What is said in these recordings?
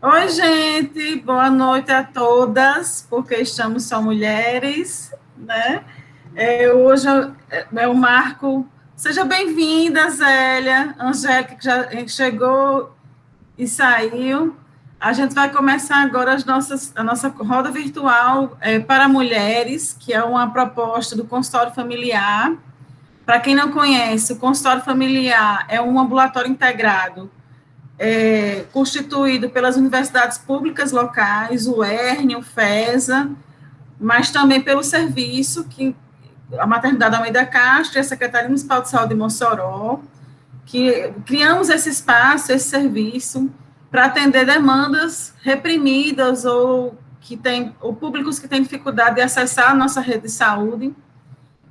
Oi, gente, boa noite a todas, porque estamos só mulheres, né? Hoje é o Marco. Seja bem-vinda, Zélia, Angélica, que já chegou e saiu. A gente vai começar agora a nossa roda virtual para mulheres, que é uma proposta do consultório familiar. Para quem não conhece, o consultório familiar é um ambulatório integrado constituído pelas universidades públicas locais, o ERN, o FESA, mas também pelo serviço, que a Maternidade Almeida Castro e a Secretaria Municipal de Saúde de Mossoró, que criamos esse espaço, esse serviço, para atender demandas reprimidas ou públicos que têm dificuldade de acessar a nossa rede de saúde,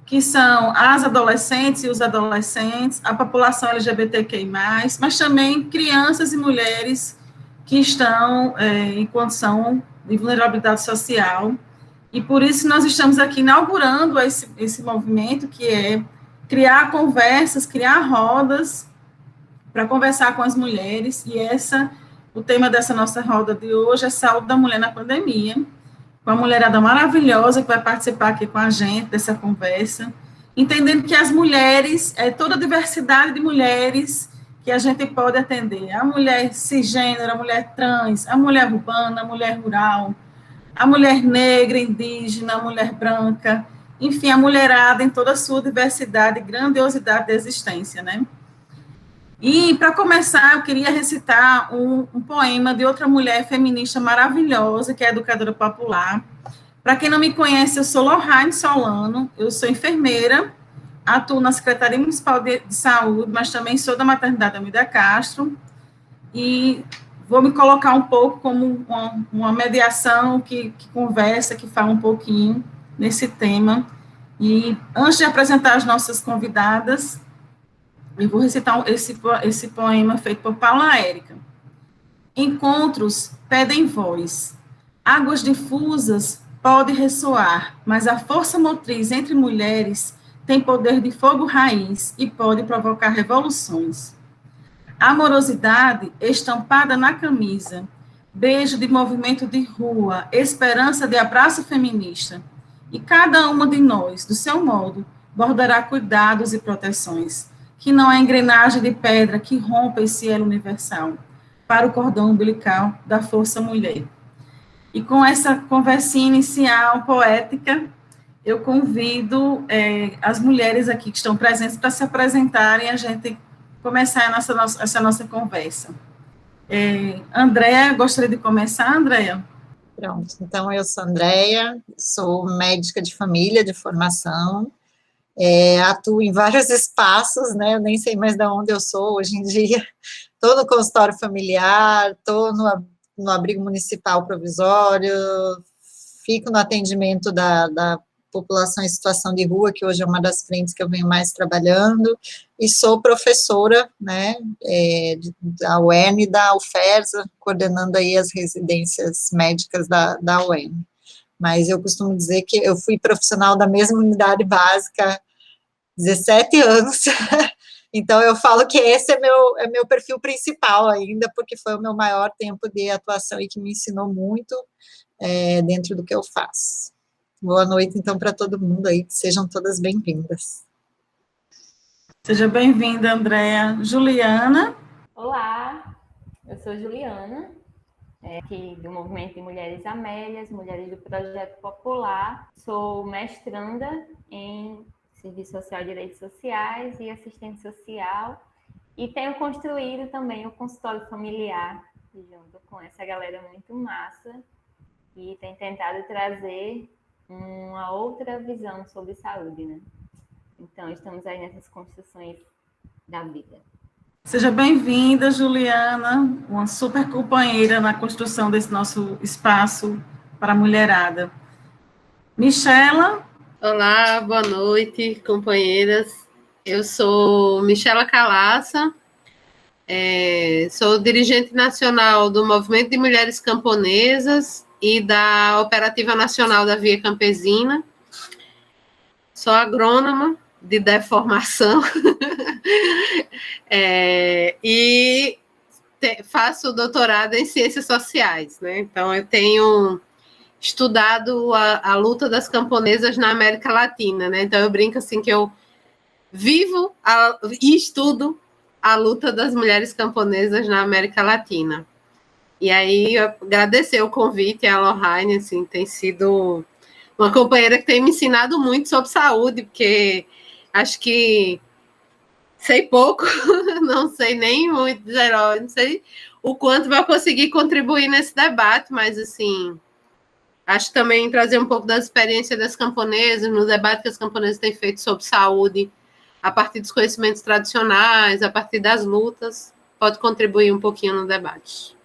que são as adolescentes e os adolescentes, a população LGBTQI+, mas também crianças e mulheres que estão em condição de vulnerabilidade social. E por isso nós estamos aqui inaugurando esse movimento, que é criar conversas, criar rodas para conversar com as mulheres, e o tema dessa nossa roda de hoje é saúde da mulher na pandemia, com a mulherada maravilhosa que vai participar aqui com a gente dessa conversa, entendendo que as mulheres, toda a diversidade de mulheres que a gente pode atender, a mulher cisgênero, a mulher trans, a mulher urbana, a mulher rural, a mulher negra, indígena, a mulher branca, enfim, a mulherada em toda a sua diversidade e grandiosidade da existência, né? E, para começar, eu queria recitar um poema de outra mulher feminista maravilhosa, que é educadora popular. Para quem não me conhece, eu sou Lohane Solano, eu sou enfermeira, atuo na Secretaria Municipal de Saúde, mas também sou da Maternidade Almeida Castro, e vou me colocar um pouco como uma mediação que conversa, que fala um pouquinho nesse tema. E, antes de apresentar as nossas convidadas, eu vou recitar esse poema feito por Paula Érica. Encontros pedem voz. Águas difusas podem ressoar, mas a força motriz entre mulheres tem poder de fogo raiz e pode provocar revoluções. Amorosidade estampada na camisa, beijo de movimento de rua, esperança de abraço feminista. E cada uma de nós, do seu modo, bordará cuidados e proteções, que não é engrenagem de pedra que rompa esse elo universal, para o cordão umbilical da força mulher. E com essa conversinha inicial poética, eu convido as mulheres aqui que estão presentes para se apresentarem, a gente começar essa nossa conversa. Andréia, gostaria de começar, Andréia? Pronto, então eu sou Andréia, sou médica de família de formação, atuo em vários espaços, né, eu nem sei mais de onde eu sou hoje em dia, estou no consultório familiar, estou no abrigo municipal provisório, fico no atendimento da população em situação de rua, que hoje é uma das frentes que eu venho mais trabalhando, e sou professora, né, da UERN e da UFESA, coordenando aí as residências médicas da UERN. Mas eu costumo dizer que eu fui profissional da mesma unidade básica 17 anos, então eu falo que esse é meu perfil principal ainda, porque foi o meu maior tempo de atuação e que me ensinou muito dentro do que eu faço. Boa noite, então, para todo mundo aí, que sejam todas bem-vindas. Seja bem-vinda, Andréia. Juliana? Olá, eu sou Juliana, aqui do Movimento de Mulheres Amélias, mulheres do Projeto Popular. Sou mestranda em Serviço Social e Direitos Sociais e Assistente Social, e tenho construído também o consultório familiar, junto com essa galera muito massa, e tem tentado trazer uma outra visão sobre saúde, né? Então, estamos aí nessas construções da vida. Seja bem-vinda, Juliana, uma super companheira na construção desse nosso espaço para a mulherada. Michela? Olá, boa noite, companheiras. Eu sou Michela Calaça, sou dirigente nacional do Movimento de Mulheres Camponesas e da Operativa Nacional da Via Campesina. Sou agrônoma, de deformação, e faço doutorado em ciências sociais, né? Então, eu tenho estudado a luta das camponesas na América Latina, né? Então, eu brinco assim que eu vivo e estudo a luta das mulheres camponesas na América Latina. E aí, eu agradecer o convite a Lohane, assim, tem sido uma companheira que tem me ensinado muito sobre saúde, porque acho que sei pouco, não sei nem muito geral, não sei o quanto vai conseguir contribuir nesse debate, mas, assim, acho que também trazer um pouco da experiência das camponesas, no debate que as camponesas têm feito sobre saúde, a partir dos conhecimentos tradicionais, a partir das lutas, pode contribuir um pouquinho no debate.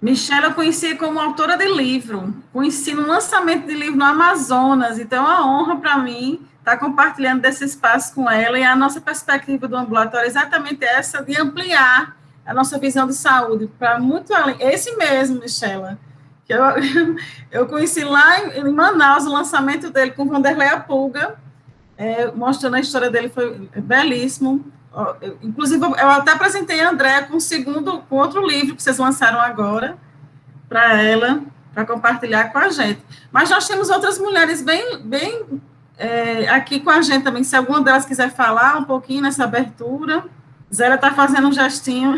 Michelle, eu conheci como autora de livro, conheci no lançamento de livro no Amazonas, então é uma honra para mim estar compartilhando desse espaço com ela, e a nossa perspectiva do ambulatório é exatamente essa, de ampliar a nossa visão de saúde para muito além. Esse mesmo, Michelle, que eu conheci lá em Manaus, o lançamento dele com Vanderleia Pulga, mostrando a história dele, foi belíssimo. Inclusive, eu até apresentei a Andréa com outro livro que vocês lançaram agora, para ela, para compartilhar com a gente. Mas nós temos outras mulheres bem aqui com a gente também, se alguma delas quiser falar um pouquinho nessa abertura. Zélia está fazendo um gestinho.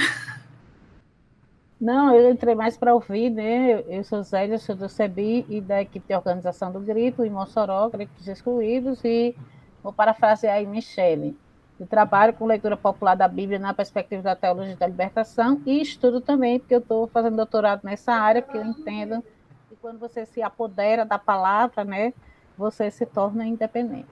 Não, eu entrei mais para ouvir, né? Eu sou Zélia, sou do CEBI e da equipe de organização do Grito, em Mossoró, Gritos Excluídos, e vou parafrasear aí Michele. Eu trabalho com leitura popular da Bíblia na perspectiva da teologia da libertação e estudo também, porque eu estou fazendo doutorado nessa área, porque eu entendo que quando você se apodera da palavra, né, você se torna independente.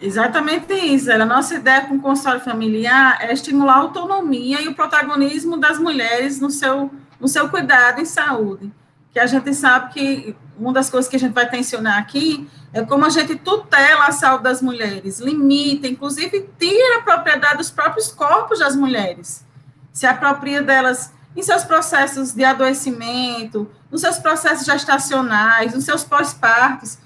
Exatamente isso. A nossa ideia com o consultório familiar é estimular a autonomia e o protagonismo das mulheres no seu cuidado em saúde. Que a gente sabe que uma das coisas que a gente vai tensionar aqui é como a gente tutela a saúde das mulheres, limita, inclusive tira a propriedade dos próprios corpos das mulheres, se apropria delas em seus processos de adoecimento, nos seus processos gestacionais, nos seus pós-partos.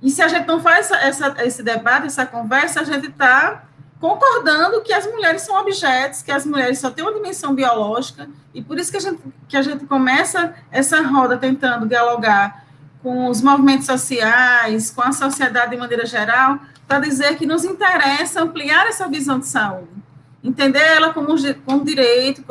E se a gente não faz esse debate, essa conversa, a gente está concordando que as mulheres são objetos, que as mulheres só têm uma dimensão biológica, e por isso que a gente começa essa roda tentando dialogar com os movimentos sociais, com a sociedade de maneira geral, para dizer que nos interessa ampliar essa visão de saúde, entender ela como direito,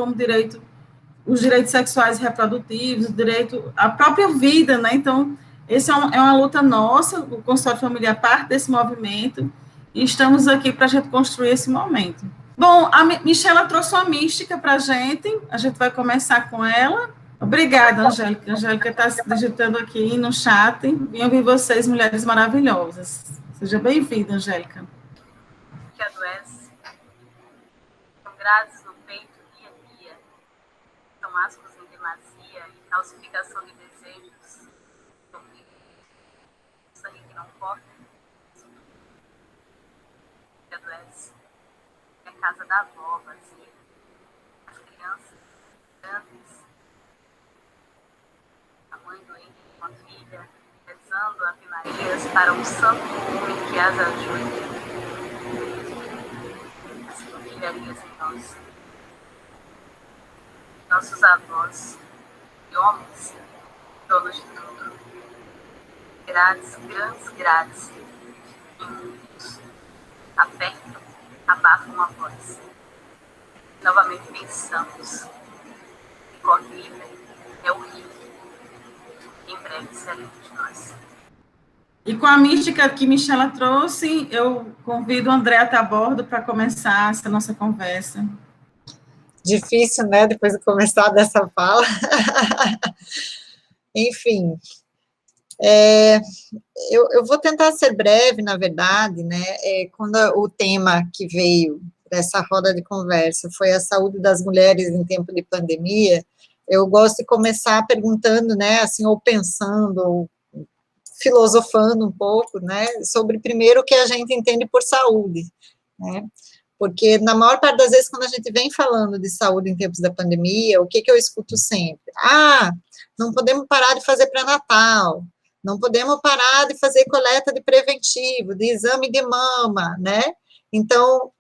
os direitos sexuais e reprodutivos, o direito à própria vida, né? Então, essa é uma luta nossa, o consultório familiar parte desse movimento, e estamos aqui para a gente construir esse momento. Bom, a Michela trouxe uma mística para a gente vai começar com ela. Obrigada, Angélica. A Angélica está se digitando aqui no chat. Vim ouvir vocês, mulheres maravilhosas. Seja bem-vinda, Angélica. Que adoece, são grades no peito dia a dia, são ascos em demasia e calcificação de desejos, sangue que não corta, que adoece, é a casa da avó vazia, as crianças grandes, a mãe doente com a filha, rezando ave-marias para um santo homem que as ajude. As familiarias em nós, nossos avós e homens, donos de tudo, grades, grandes grades, imundos, apertam, abafam a voz. Novamente pensamos, corre livre é o rio, em breve seremos nós. E com a mística que Michela trouxe, eu convido o André a bordo para começar essa nossa conversa. Difícil, né, depois de começar dessa fala. Enfim, eu vou tentar ser breve, na verdade, né, quando o tema que veio dessa roda de conversa foi a saúde das mulheres em tempo de pandemia, eu gosto de começar perguntando, né, assim, ou pensando, ou filosofando um pouco, né, sobre primeiro o que a gente entende por saúde, né, porque na maior parte das vezes quando a gente vem falando de saúde em tempos da pandemia, o que eu escuto sempre? Não podemos parar de fazer pré-natal, Não podemos parar de fazer coleta de preventivo, de exame de mama, né? Então,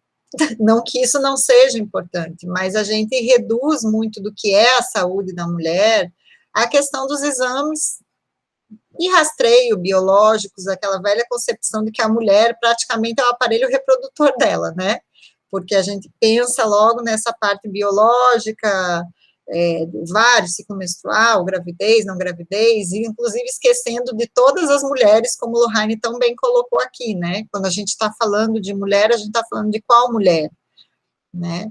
não que isso não seja importante, mas a gente reduz muito do que é a saúde da mulher à questão dos exames e rastreio biológicos, aquela velha concepção de que a mulher praticamente é o aparelho reprodutor dela, né? Porque a gente pensa logo nessa parte biológica, vários, ciclo menstrual, gravidez, não gravidez, e inclusive esquecendo de todas as mulheres, como o Lohane tão bem colocou aqui, né? Quando a gente está falando de mulher, a gente está falando de qual mulher, né?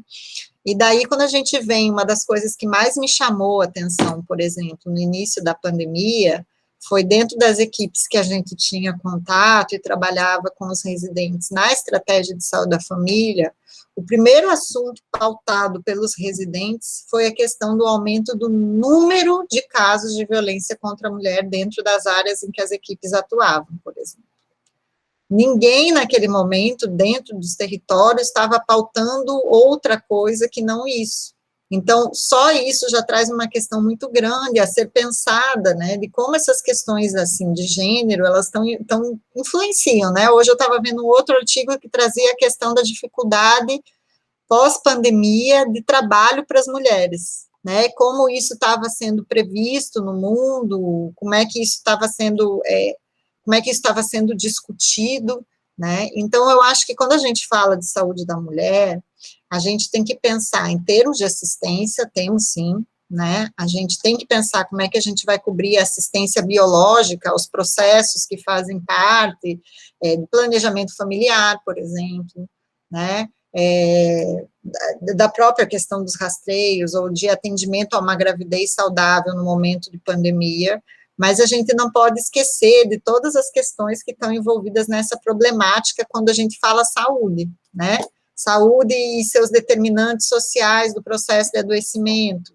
E daí, quando a gente vem, uma das coisas que mais me chamou a atenção, por exemplo, no início da pandemia, foi dentro das equipes que a gente tinha contato e trabalhava com os residentes na estratégia de saúde da família, o primeiro assunto pautado pelos residentes foi a questão do aumento do número de casos de violência contra a mulher dentro das áreas em que as equipes atuavam, por exemplo. Ninguém, naquele momento, dentro dos territórios, estava pautando outra coisa que não isso. Então, só isso já traz uma questão muito grande a ser pensada, né, de como essas questões, assim, de gênero, elas influenciam, né. Hoje eu estava vendo um outro artigo que trazia a questão da dificuldade pós-pandemia de trabalho para as mulheres, né, como isso estava sendo previsto no mundo, como é que isso estava sendo discutido, né. Então, eu acho que quando a gente fala de saúde da mulher, a gente tem que pensar em termos de assistência, temos sim, né, a gente tem que pensar como é que a gente vai cobrir a assistência biológica, os processos que fazem parte do planejamento familiar, por exemplo, né, da própria questão dos rastreios, ou de atendimento a uma gravidez saudável no momento de pandemia, mas a gente não pode esquecer de todas as questões que estão envolvidas nessa problemática quando a gente fala saúde, né, saúde e seus determinantes sociais do processo de adoecimento,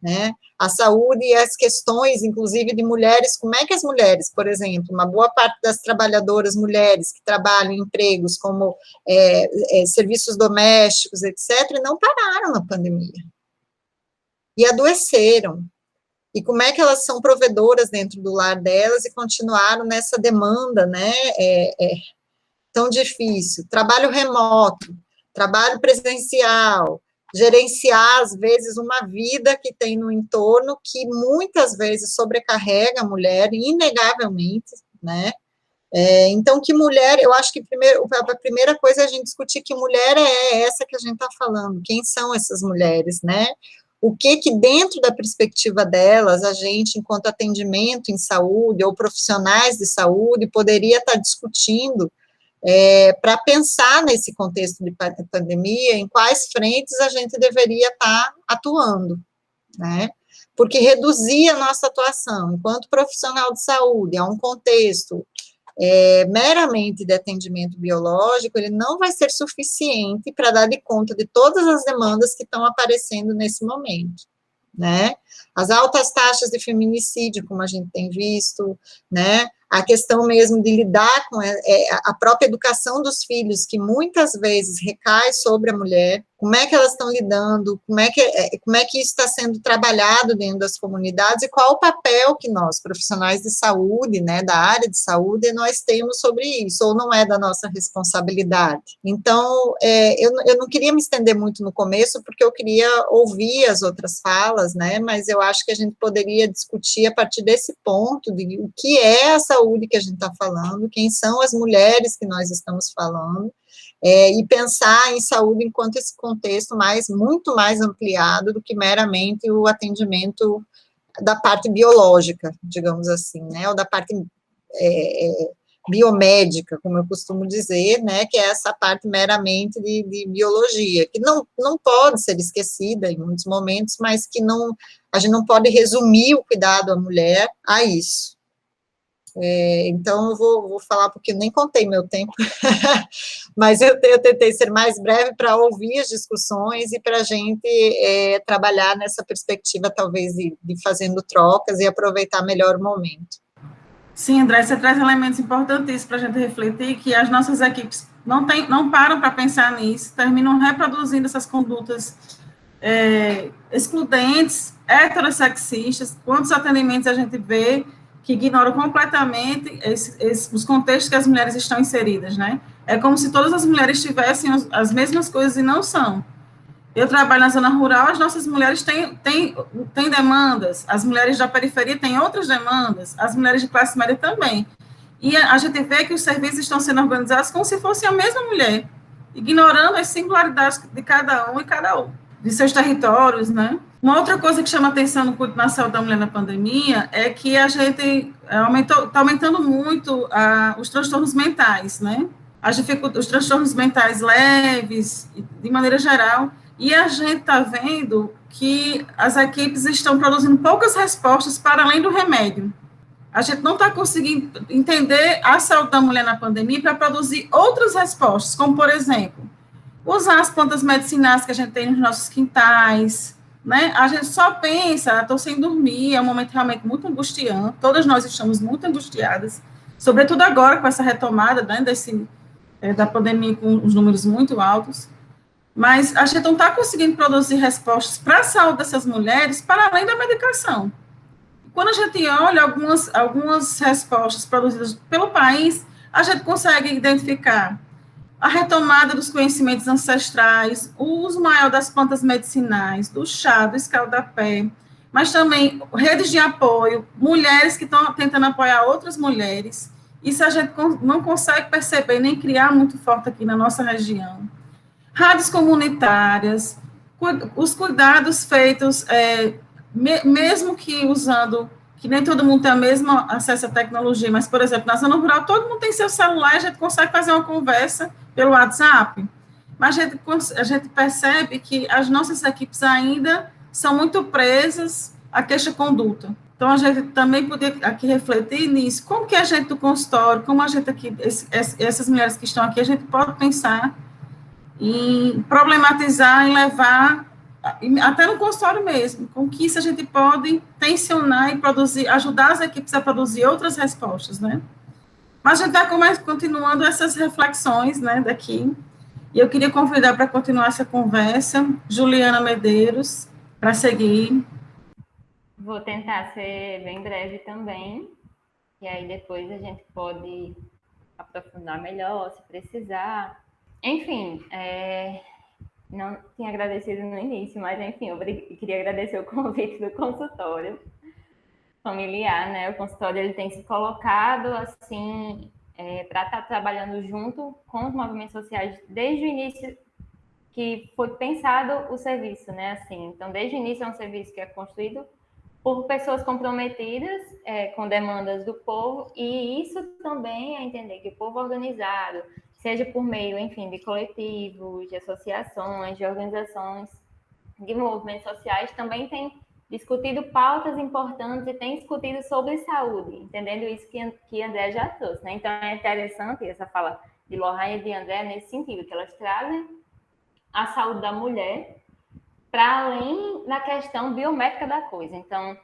né, a saúde e as questões, inclusive, de mulheres, como é que as mulheres, por exemplo, uma boa parte das trabalhadoras mulheres que trabalham em empregos como serviços domésticos, etc., não pararam na pandemia, e adoeceram, e como é que elas são provedoras dentro do lar delas e continuaram nessa demanda, né, tão difícil, trabalho remoto, trabalho presencial, gerenciar, às vezes, uma vida que tem no entorno, que muitas vezes sobrecarrega a mulher, inegavelmente, né, então, que mulher, eu acho que a primeira coisa é a gente discutir que mulher é essa que a gente está falando, quem são essas mulheres, né, o que dentro da perspectiva delas, a gente, enquanto atendimento em saúde, ou profissionais de saúde, poderia estar discutindo, para pensar nesse contexto de pandemia, em quais frentes a gente deveria estar atuando, né, porque reduzir a nossa atuação enquanto profissional de saúde a um contexto meramente de atendimento biológico, ele não vai ser suficiente para dar de conta de todas as demandas que estão aparecendo nesse momento, né, as altas taxas de feminicídio, como a gente tem visto, né, a questão mesmo de lidar com a própria educação dos filhos, que muitas vezes recai sobre a mulher, como é que elas estão lidando, como é que isso está sendo trabalhado dentro das comunidades, e qual o papel que nós, profissionais de saúde, né, da área de saúde, nós temos sobre isso, ou não é da nossa responsabilidade. Então, eu não queria me estender muito no começo, porque eu queria ouvir as outras falas, né, mas eu acho que a gente poderia discutir a partir desse ponto, de o que é a saúde que a gente está falando, quem são as mulheres que nós estamos falando, e pensar em saúde enquanto esse contexto muito mais ampliado do que meramente o atendimento da parte biológica, digamos assim, né, ou da parte biomédica, como eu costumo dizer, né, que é essa parte meramente de biologia, que não pode ser esquecida em muitos momentos, mas que a gente não pode resumir o cuidado à mulher a isso. Então, eu vou falar, porque eu nem contei meu tempo, mas eu tentei ser mais breve para ouvir as discussões e para a gente trabalhar nessa perspectiva, talvez, de fazendo trocas e aproveitar melhor o momento. Sim, André, você traz elementos importantíssimos para a gente refletir, que as nossas equipes não param para pensar nisso, terminam reproduzindo essas condutas excludentes, heterossexistas. Quantos atendimentos a gente vê que ignoram completamente os contextos que as mulheres estão inseridas, né? É como se todas as mulheres tivessem as mesmas coisas e não são. Eu trabalho na zona rural, as nossas mulheres têm demandas, as mulheres da periferia têm outras demandas, as mulheres de classe média também. E a gente vê que os serviços estão sendo organizados como se fosse a mesma mulher, ignorando as singularidades de cada um e cada um, de seus territórios, né? Uma outra coisa que chama atenção no cuidado na saúde da mulher na pandemia é que a gente está aumentando muito os transtornos mentais, né? Os transtornos mentais leves, de maneira geral, e a gente está vendo que as equipes estão produzindo poucas respostas para além do remédio. A gente não está conseguindo entender a saúde da mulher na pandemia para produzir outras respostas, como, por exemplo, usar as plantas medicinais que a gente tem nos nossos quintais, né? A gente só pensa, estou sem dormir, é um momento realmente muito angustiante, todas nós estamos muito angustiadas, sobretudo agora com essa retomada, né, da pandemia com os números muito altos, mas a gente não está conseguindo produzir respostas para a saúde dessas mulheres para além da medicação. Quando a gente olha algumas respostas produzidas pelo país, a gente consegue identificar a retomada dos conhecimentos ancestrais, o uso maior das plantas medicinais, do chá, do escaldapé, mas também redes de apoio, mulheres que estão tentando apoiar outras mulheres. Isso a gente não consegue perceber nem criar muito forte aqui na nossa região. Rádios comunitárias, os cuidados feitos, mesmo que usando, que nem todo mundo tem o mesmo acesso à tecnologia, mas, por exemplo, na zona rural, todo mundo tem seu celular, a gente consegue fazer uma conversa pelo WhatsApp, mas a gente percebe que as nossas equipes ainda são muito presas à queixa-conduta. Então, a gente também poderia aqui refletir nisso, como que a gente do consultório, como a gente aqui, essas mulheres que estão aqui, a gente pode pensar em problematizar, em levar, até no consultório mesmo, com que isso a gente pode tensionar e produzir, ajudar as equipes a produzir outras respostas, né? Mas a gente está continuando essas reflexões, né, daqui, e eu queria convidar para continuar essa conversa, Juliana Medeiros, para seguir. Vou tentar ser bem breve também, e aí depois a gente pode aprofundar melhor, se precisar. Enfim, não tinha agradecido no início, mas enfim, eu queria agradecer o convite do consultório familiar, né? O consultório ele tem se colocado assim para estar trabalhando junto com os movimentos sociais desde o início que foi pensado o serviço, né? Assim, então desde o início é um serviço que é construído por pessoas comprometidas com demandas do povo, e isso também é entender que o povo organizado, seja por meio, enfim, de coletivos, de associações, de organizações, de movimentos sociais, também tem discutido pautas importantes e tem discutido sobre saúde, entendendo isso que André já trouxe, né? Então, é interessante essa fala de Lorraine e de André nesse sentido, que elas trazem a saúde da mulher para além da questão biomédica da coisa. Então,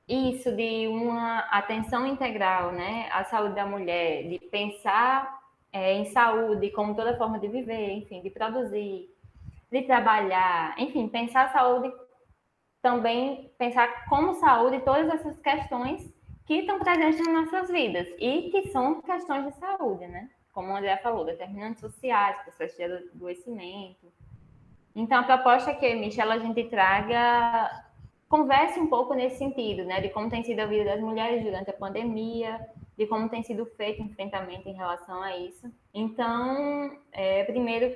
isso de uma atenção integral, né, à saúde da mulher, de pensar em saúde como toda forma de viver, enfim, de produzir, de trabalhar, enfim, pensar a saúde também, pensar como saúde todas essas questões que estão presentes nas nossas vidas e que são questões de saúde, né? Como o André falou, determinantes sociais, processo de adoecimento. Então, a proposta é que, Michelle, a gente traga, converse um pouco nesse sentido, né? De como tem sido a vida das mulheres durante a pandemia, de como tem sido feito o enfrentamento em relação a isso. Então, primeiro,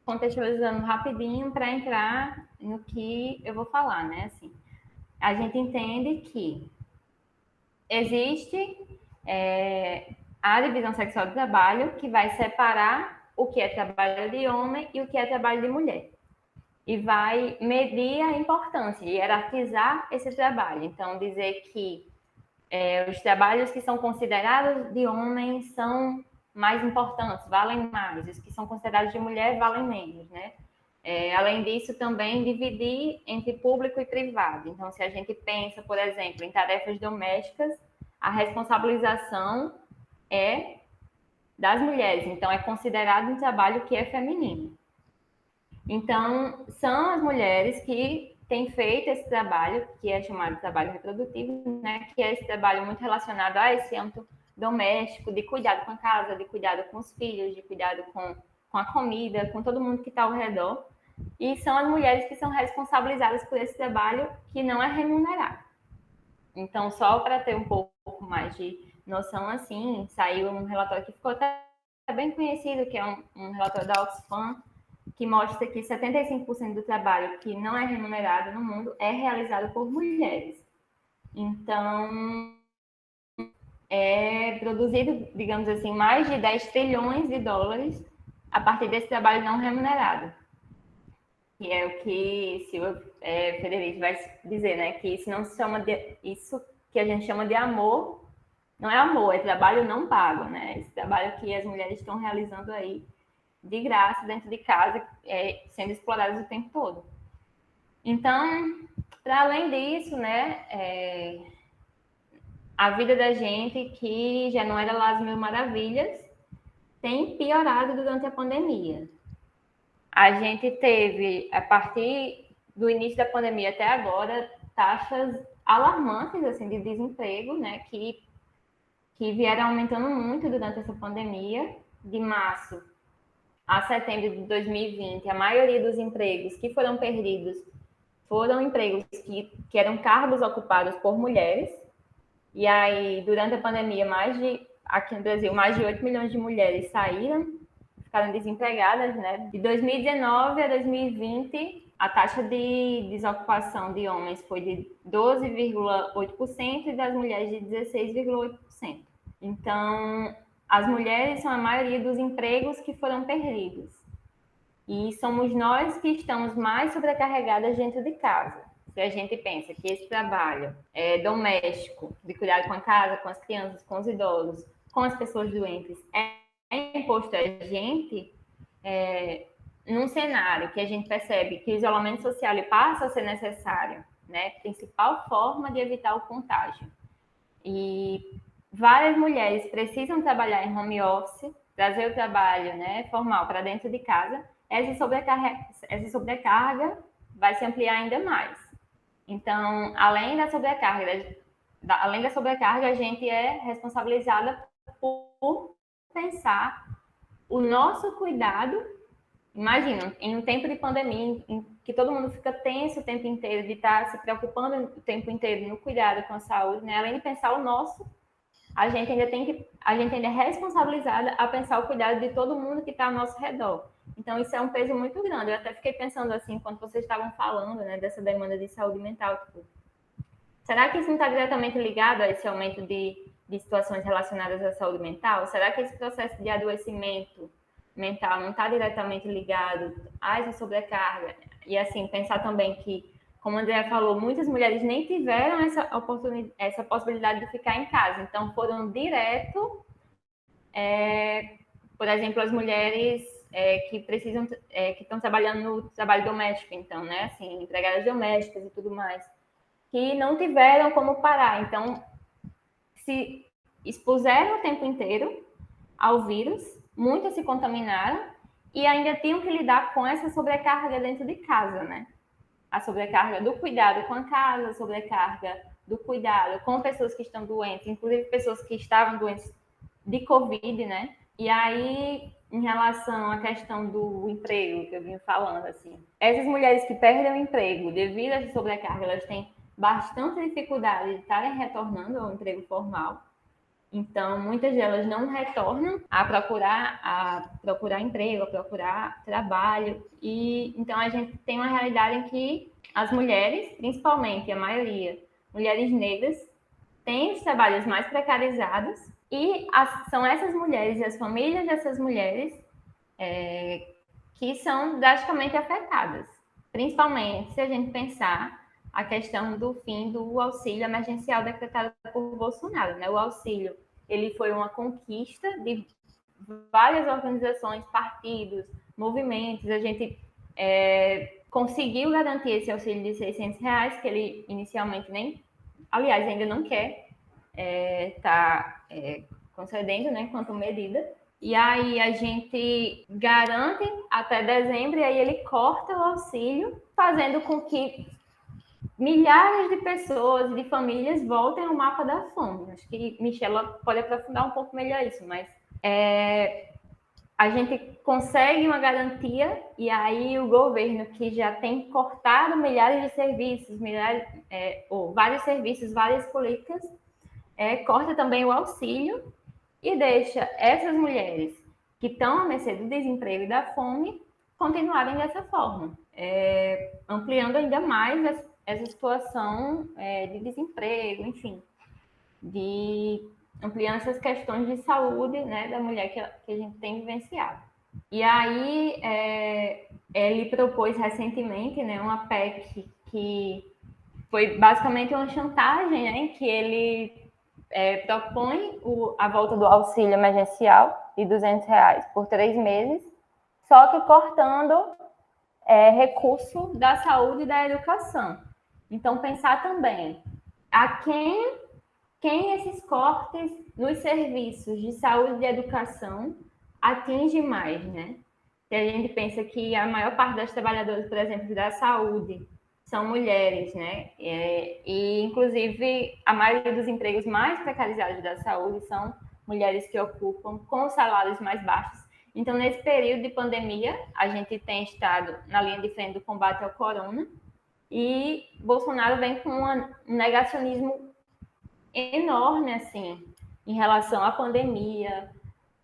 contextualizando rapidinho para entrar no que eu vou falar, né? Assim, a gente entende que existe a divisão sexual do trabalho, que vai separar o que é trabalho de homem e o que é trabalho de mulher. E vai medir a importância, hierarquizar esse trabalho. Então, dizer que os trabalhos que são considerados de homem são mais importantes, valem mais. Os que são considerados de mulher valem menos, né? Além disso, também dividir entre público e privado. Então, se a gente pensa, por exemplo, em tarefas domésticas, a responsabilização é das mulheres. Então, é considerado um trabalho que é feminino. Então, são as mulheres que tem feito esse trabalho, que é chamado de trabalho reprodutivo, né, que é esse trabalho muito relacionado a esse âmbito doméstico, de cuidado com a casa, de cuidado com os filhos, de cuidado com a comida, com todo mundo que está ao redor. E são as mulheres que são responsabilizadas por esse trabalho que não é remunerado. Então, só para ter um pouco mais de noção, assim, saiu um relatório que ficou até bem conhecido, que é um relatório da Oxfam, que mostra que 75% do trabalho que não é remunerado no mundo é realizado por mulheres. Então, é produzido, digamos assim, mais de 10 trilhões de dólares a partir desse trabalho não remunerado. Que é o que Silvia Federici vai dizer, né? Que isso não se chama de... Isso que a gente chama de amor, não é amor, é trabalho não pago, né? Esse trabalho que as mulheres estão realizando aí de graça, dentro de casa, sendo exploradas o tempo todo. Então, para além disso, né, a vida da gente, que já não era lá as mil maravilhas, tem piorado durante a pandemia. A gente teve, a partir do início da pandemia até agora, taxas alarmantes assim, de desemprego, né, que vieram aumentando muito durante essa pandemia. De março a setembro de 2020, a maioria dos empregos que foram perdidos foram empregos que eram cargos ocupados por mulheres. E aí, durante a pandemia, aqui no Brasil, mais de 8 milhões de mulheres ficaram desempregadas, né? De 2019 a 2020, a taxa de desocupação de homens foi de 12,8% e das mulheres de 16,8%. Então, as mulheres são a maioria dos empregos que foram perdidos. E somos nós que estamos mais sobrecarregadas dentro de casa. Se a gente pensa que esse trabalho doméstico, de cuidar com a casa, com as crianças, com os idosos, com as pessoas doentes, é imposto a gente, num cenário que a gente percebe que o isolamento social passa a ser necessário, né? Principal forma de evitar o contágio. E várias mulheres precisam trabalhar em home office, trazer o trabalho, né, formal para dentro de casa. Essa sobrecarga vai se ampliar ainda mais. Então, além da sobrecarga, a gente é responsabilizada por pensar o nosso cuidado. Imagina, em um tempo de pandemia, em que todo mundo fica tenso o tempo inteiro, de estar se preocupando o tempo inteiro no cuidado com a saúde, né? Além de pensar o nosso, a gente ainda é responsabilizada a pensar o cuidado de todo mundo que está ao nosso redor. Então, isso é um peso muito grande. Eu até fiquei pensando assim, enquanto vocês estavam falando, né, dessa demanda de saúde mental. Tipo, será que isso não está diretamente ligado a esse aumento de situações relacionadas à saúde mental? Será que esse processo de adoecimento mental não está diretamente ligado a essa sobrecarga? E assim, pensar também que, como a Andrea falou, muitas mulheres nem tiveram essa possibilidade de ficar em casa. Então, foram direto, por exemplo, as mulheres que precisam, que estão trabalhando no trabalho doméstico, então, né, assim, empregadas domésticas e tudo mais, que não tiveram como parar. Então, se expuseram o tempo inteiro ao vírus, muitas se contaminaram e ainda tinham que lidar com essa sobrecarga dentro de casa, né? A sobrecarga do cuidado com a casa, a sobrecarga do cuidado com pessoas que estão doentes, inclusive pessoas que estavam doentes de Covid, né? E aí, em relação à questão do emprego, que eu vim falando, assim, essas mulheres que perdem o emprego devido a essa sobrecarga, elas têm bastante dificuldade de estarem retornando ao emprego formal. Então, muitas delas não retornam a procurar emprego, a procurar trabalho. E então a gente tem uma realidade em que as mulheres, principalmente a maioria, mulheres negras, têm os trabalhos mais precarizados e são essas mulheres e as famílias dessas mulheres que são drasticamente afetadas. Principalmente se a gente pensar a questão do fim do auxílio emergencial decretado por Bolsonaro, né? O auxílio, ele foi uma conquista de várias organizações, partidos, movimentos. A gente conseguiu garantir esse auxílio de R$600, que ele inicialmente aliás, ainda não quer concedendo, né, enquanto medida. E aí a gente garante até dezembro e aí ele corta o auxílio, fazendo com que milhares de pessoas e de famílias voltem ao mapa da fome. Acho que Michela pode aprofundar um pouco melhor isso, mas a gente consegue uma garantia e aí o governo, que já tem cortado milhares de serviços, ou vários serviços, várias políticas, corta também o auxílio e deixa essas mulheres que estão à mercê do desemprego e da fome continuarem dessa forma, ampliando ainda mais essa situação de desemprego, enfim, ampliando essas questões de saúde, né, da mulher que a gente tem vivenciado. E aí, ele propôs recentemente, né, uma PEC que foi basicamente uma chantagem, né, em que ele propõe a volta do auxílio emergencial de R$200 por 3 meses, só que cortando recurso da saúde e da educação. Então, pensar também a quem esses cortes nos serviços de saúde e de educação atinge mais, né? Se a gente pensa que a maior parte das trabalhadoras, por exemplo, da saúde são mulheres, né? E, inclusive, a maioria dos empregos mais precarizados da saúde são mulheres que ocupam com salários mais baixos. Então, nesse período de pandemia, a gente tem estado na linha de frente do combate ao corona e Bolsonaro vem com um negacionismo enorme, assim, em relação à pandemia,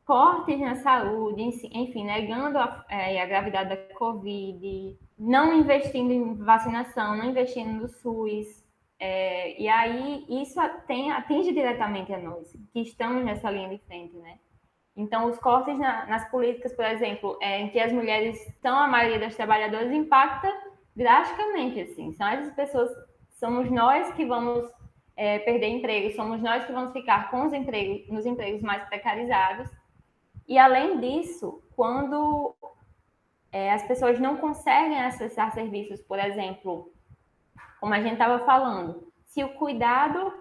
cortes na saúde, enfim, negando a gravidade da Covid, não investindo em vacinação, não investindo no SUS, e aí isso atinge diretamente a nós, que estamos nessa linha de frente, né? Então, os cortes nas políticas, por exemplo, em que as mulheres são a maioria das trabalhadoras, impacta drasticamente, assim. São essas pessoas, somos nós que vamos perder emprego, somos nós que vamos ficar com nos empregos mais precarizados. E, além disso, quando as pessoas não conseguem acessar serviços, por exemplo, como a gente estava falando, se o cuidado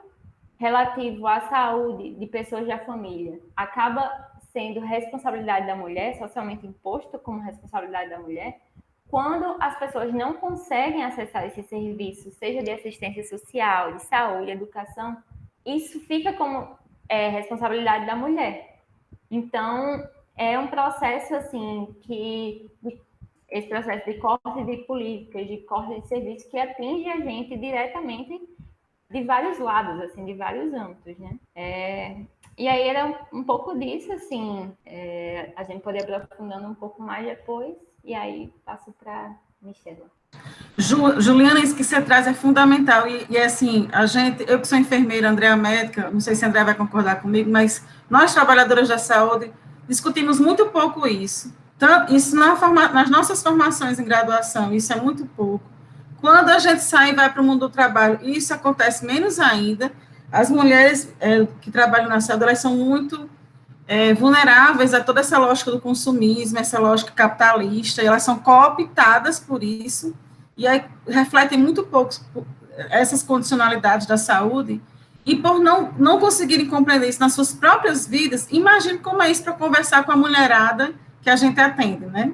relativo à saúde de pessoas da família acaba sendo responsabilidade da mulher, socialmente imposto como responsabilidade da mulher, quando as pessoas não conseguem acessar esses serviços, seja de assistência social, de saúde, educação, isso fica como responsabilidade da mulher. Então, é um processo, assim, esse processo de corte de políticas, de corte de serviços, que atinge a gente diretamente de vários lados, assim, de vários âmbitos, né? E aí era um pouco disso, assim, a gente poder aprofundando um pouco mais depois, e aí passo para Michela. Juliana, isso que você traz é fundamental, e assim, eu que sou enfermeira, Andréa médica, não sei se a Andréa vai concordar comigo, mas nós, trabalhadoras da saúde, discutimos muito pouco isso. Isso nas nossas formações em graduação, isso é muito pouco. Quando a gente sai e vai para o mundo do trabalho, isso acontece menos ainda. As mulheres que trabalham na saúde, elas são muito vulneráveis a toda essa lógica do consumismo, essa lógica capitalista, e elas são cooptadas por isso, e aí refletem muito pouco essas condicionalidades da saúde, e por não conseguirem compreender isso nas suas próprias vidas, imagine como é isso para conversar com a mulherada que a gente atende, né?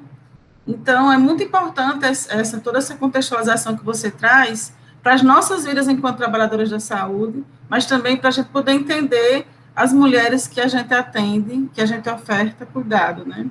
Então, é muito importante toda essa contextualização que você traz para as nossas vidas enquanto trabalhadoras da saúde, mas também para a gente poder entender as mulheres que a gente atende, que a gente oferta cuidado, né?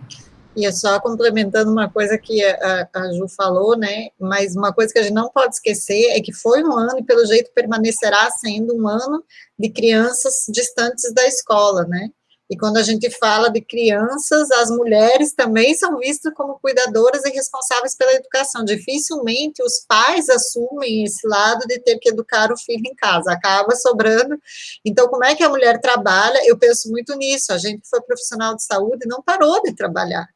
E só complementando uma coisa que a Ju falou, né, mas uma coisa que a gente não pode esquecer é que foi um ano, e pelo jeito permanecerá sendo um ano de crianças distantes da escola, né? E quando a gente fala de crianças, as mulheres também são vistas como cuidadoras e responsáveis pela educação. Dificilmente os pais assumem esse lado de ter que educar o filho em casa, acaba sobrando. Então, como é que a mulher trabalha? Eu penso muito nisso. A gente que foi profissional de saúde não parou de trabalhar.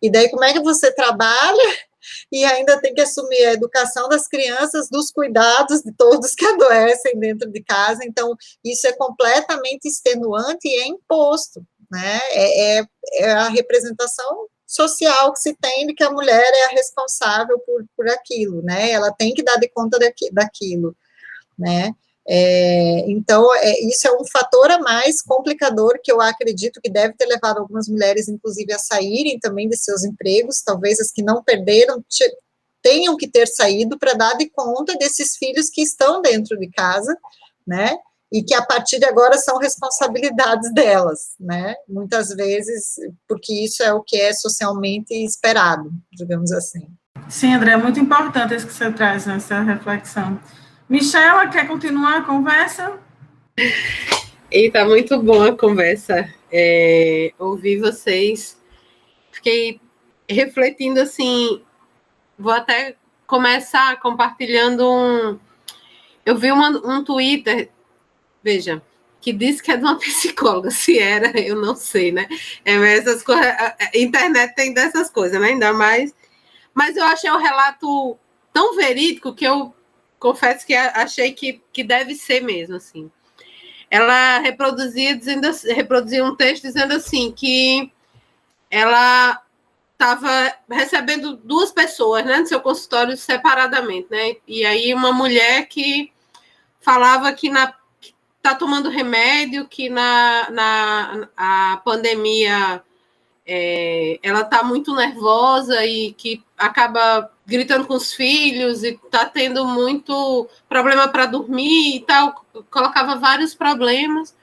E daí, como é que você trabalha e ainda tem que assumir a educação das crianças, dos cuidados de todos que adoecem dentro de casa? Então, isso é completamente extenuante e é imposto, né? É a representação social que se tem de que a mulher é a responsável por aquilo, né? Ela tem que dar de conta daquilo, né? Então, isso é um fator a mais complicador que eu acredito que deve ter levado algumas mulheres, inclusive, a saírem também de seus empregos, talvez as que não perderam, tenham que ter saído para dar de conta desses filhos que estão dentro de casa, né, e que a partir de agora são responsabilidades delas, né, muitas vezes, porque isso é o que é socialmente esperado, digamos assim. Sim, André, é muito importante isso que você traz nessa reflexão. Michela, quer continuar a conversa? E tá muito boa a conversa, ouvir vocês, fiquei refletindo assim, vou até começar compartilhando eu vi um Twitter, veja, que disse que é de uma psicóloga, se era, eu não sei, né, essas coisas, a internet tem dessas coisas, né, ainda mais, mas eu achei o relato tão verídico que eu confesso que achei que deve ser mesmo, assim. Ela reproduzia um texto dizendo assim, que ela estava recebendo 2 pessoas, né, no seu consultório separadamente, né, e aí uma mulher que falava que está tomando remédio, que a pandemia ela está muito nervosa e que acaba gritando com os filhos e está tendo muito problema para dormir e tal, colocava vários problemas.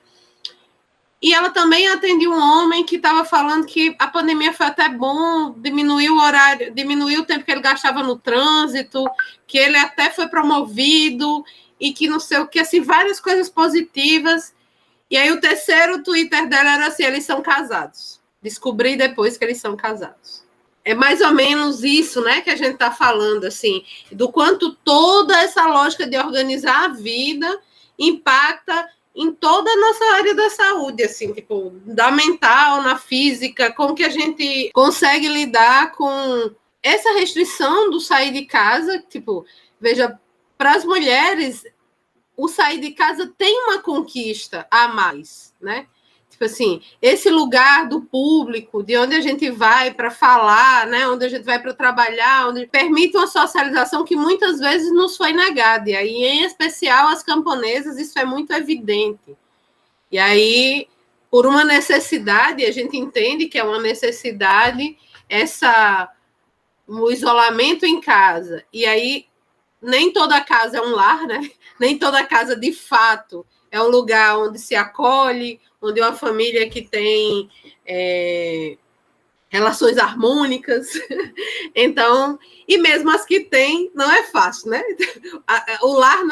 E ela também atendia um homem que estava falando que a pandemia foi até bom, diminuiu o horário, diminuiu o tempo que ele gastava no trânsito, que ele até foi promovido e que não sei o que, assim, várias coisas positivas. E aí o terceiro Twitter dela era assim, eles são casados. Descobri depois que eles são casados. É mais ou menos isso, né, que a gente está falando, assim, do quanto toda essa lógica de organizar a vida impacta em toda a nossa área da saúde, assim, tipo, da mental, na física, como que a gente consegue lidar com essa restrição do sair de casa, tipo, veja, para as mulheres, o sair de casa tem uma conquista a mais, né? Tipo assim, esse lugar do público, de onde a gente vai para falar, né? Onde a gente vai para trabalhar, onde permite uma socialização que muitas vezes nos foi negada. E aí, em especial, as camponesas, isso é muito evidente. E aí, por uma necessidade, a gente entende que é uma necessidade, o isolamento em casa. E aí, nem toda casa é um lar, né? Nem toda casa, de fato, é um lugar onde se acolhe, onde uma família que tem relações harmônicas. Então, e mesmo as que tem, não é fácil, né? O lar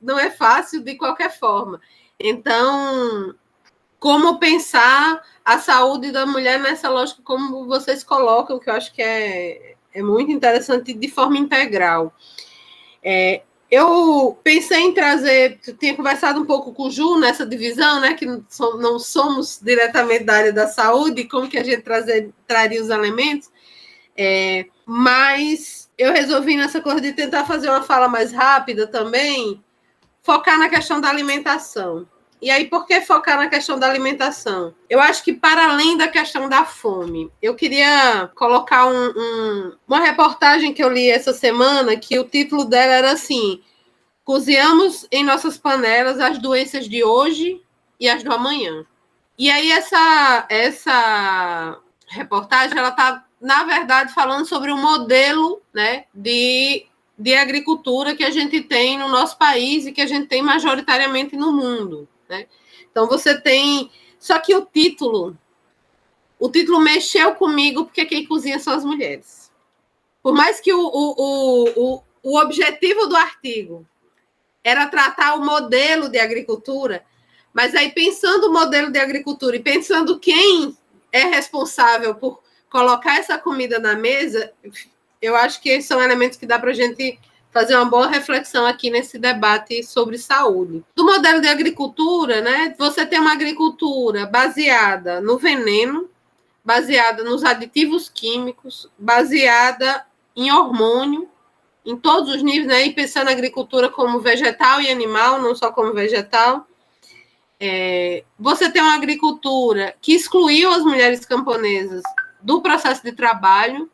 não é fácil de qualquer forma. Então, como pensar a saúde da mulher nessa lógica como vocês colocam, que eu acho que é muito interessante, de forma integral. Eu pensei em trazer, tinha conversado um pouco com o Ju nessa divisão, né, que não somos diretamente da área da saúde, como que a gente traria os elementos, mas eu resolvi nessa coisa de tentar fazer uma fala mais rápida também, focar na questão da alimentação. E aí, por que focar na questão da alimentação? Eu acho que, para além da questão da fome, eu queria colocar uma reportagem que eu li essa semana, que o título dela era assim: cozinhamos em nossas panelas as doenças de hoje e as do amanhã. E aí, essa reportagem, ela está, na verdade, falando sobre o modelo, né, de agricultura que a gente tem no nosso país e que a gente tem majoritariamente no mundo, né? Então, você tem... Só que o título mexeu comigo, porque quem cozinha são as mulheres. Por mais que o objetivo do artigo era tratar o modelo de agricultura, mas aí, pensando o modelo de agricultura e pensando quem é responsável por colocar essa comida na mesa, eu acho que são elementos que dá para a gente fazer uma boa reflexão aqui nesse debate sobre saúde. Do modelo de agricultura, né, você tem uma agricultura baseada no veneno, baseada nos aditivos químicos, baseada em hormônio, em todos os níveis, né, e pensando na agricultura como vegetal e animal, não só como vegetal. Você tem uma agricultura que excluiu as mulheres camponesas do processo de trabalho,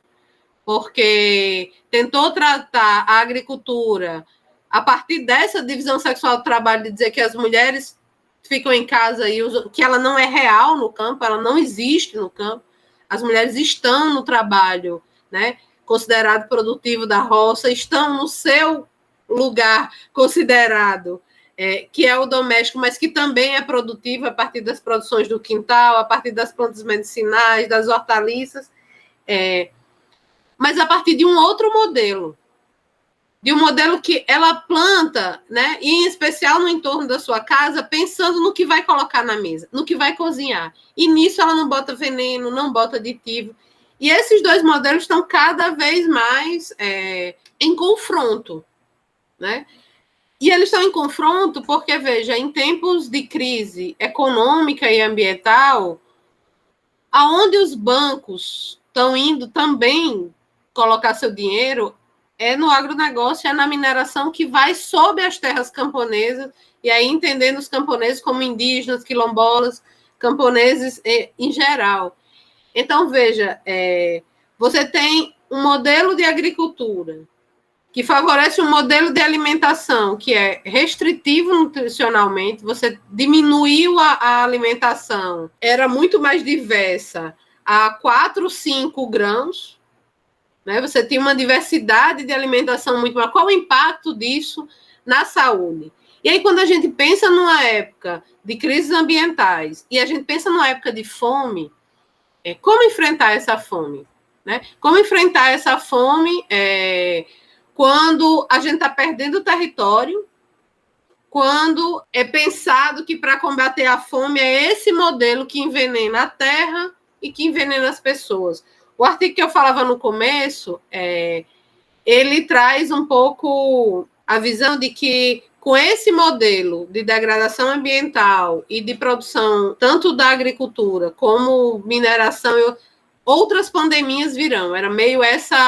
porque tentou tratar a agricultura a partir dessa divisão sexual do trabalho, de dizer que as mulheres ficam em casa e usam, que ela não é real no campo, ela não existe no campo, as mulheres estão no trabalho, né, considerado produtivo da roça, estão no seu lugar considerado, que é o doméstico, mas que também é produtivo a partir das produções do quintal, a partir das plantas medicinais, das hortaliças, mas a partir de um outro modelo, de um modelo que ela planta, né, e em especial no entorno da sua casa, pensando no que vai colocar na mesa, no que vai cozinhar. E nisso ela não bota veneno, não bota aditivo. E esses dois modelos estão cada vez mais em confronto, né? E eles estão em confronto porque, veja, em tempos de crise econômica e ambiental, aonde os bancos estão indo também colocar seu dinheiro é no agronegócio, é na mineração que vai sob as terras camponesas, e aí entendendo os camponeses como indígenas, quilombolas, camponeses em geral. Então, veja, você tem um modelo de agricultura que favorece um modelo de alimentação que é restritivo nutricionalmente, você diminuiu a alimentação, era muito mais diversa a 4, 5 grãos, né? Você tinha uma diversidade de alimentação muito maior. Qual o impacto disso na saúde? E aí, quando a gente pensa numa época de crises ambientais e a gente pensa numa época de fome, como enfrentar essa fome? Né? Como enfrentar essa fome quando a gente está perdendo o território, quando é pensado que para combater a fome é esse modelo que envenena a terra e que envenena as pessoas. O artigo que eu falava no começo, ele traz um pouco a visão de que com esse modelo de degradação ambiental e de produção tanto da agricultura como mineração, outras pandemias virão. Era meio essa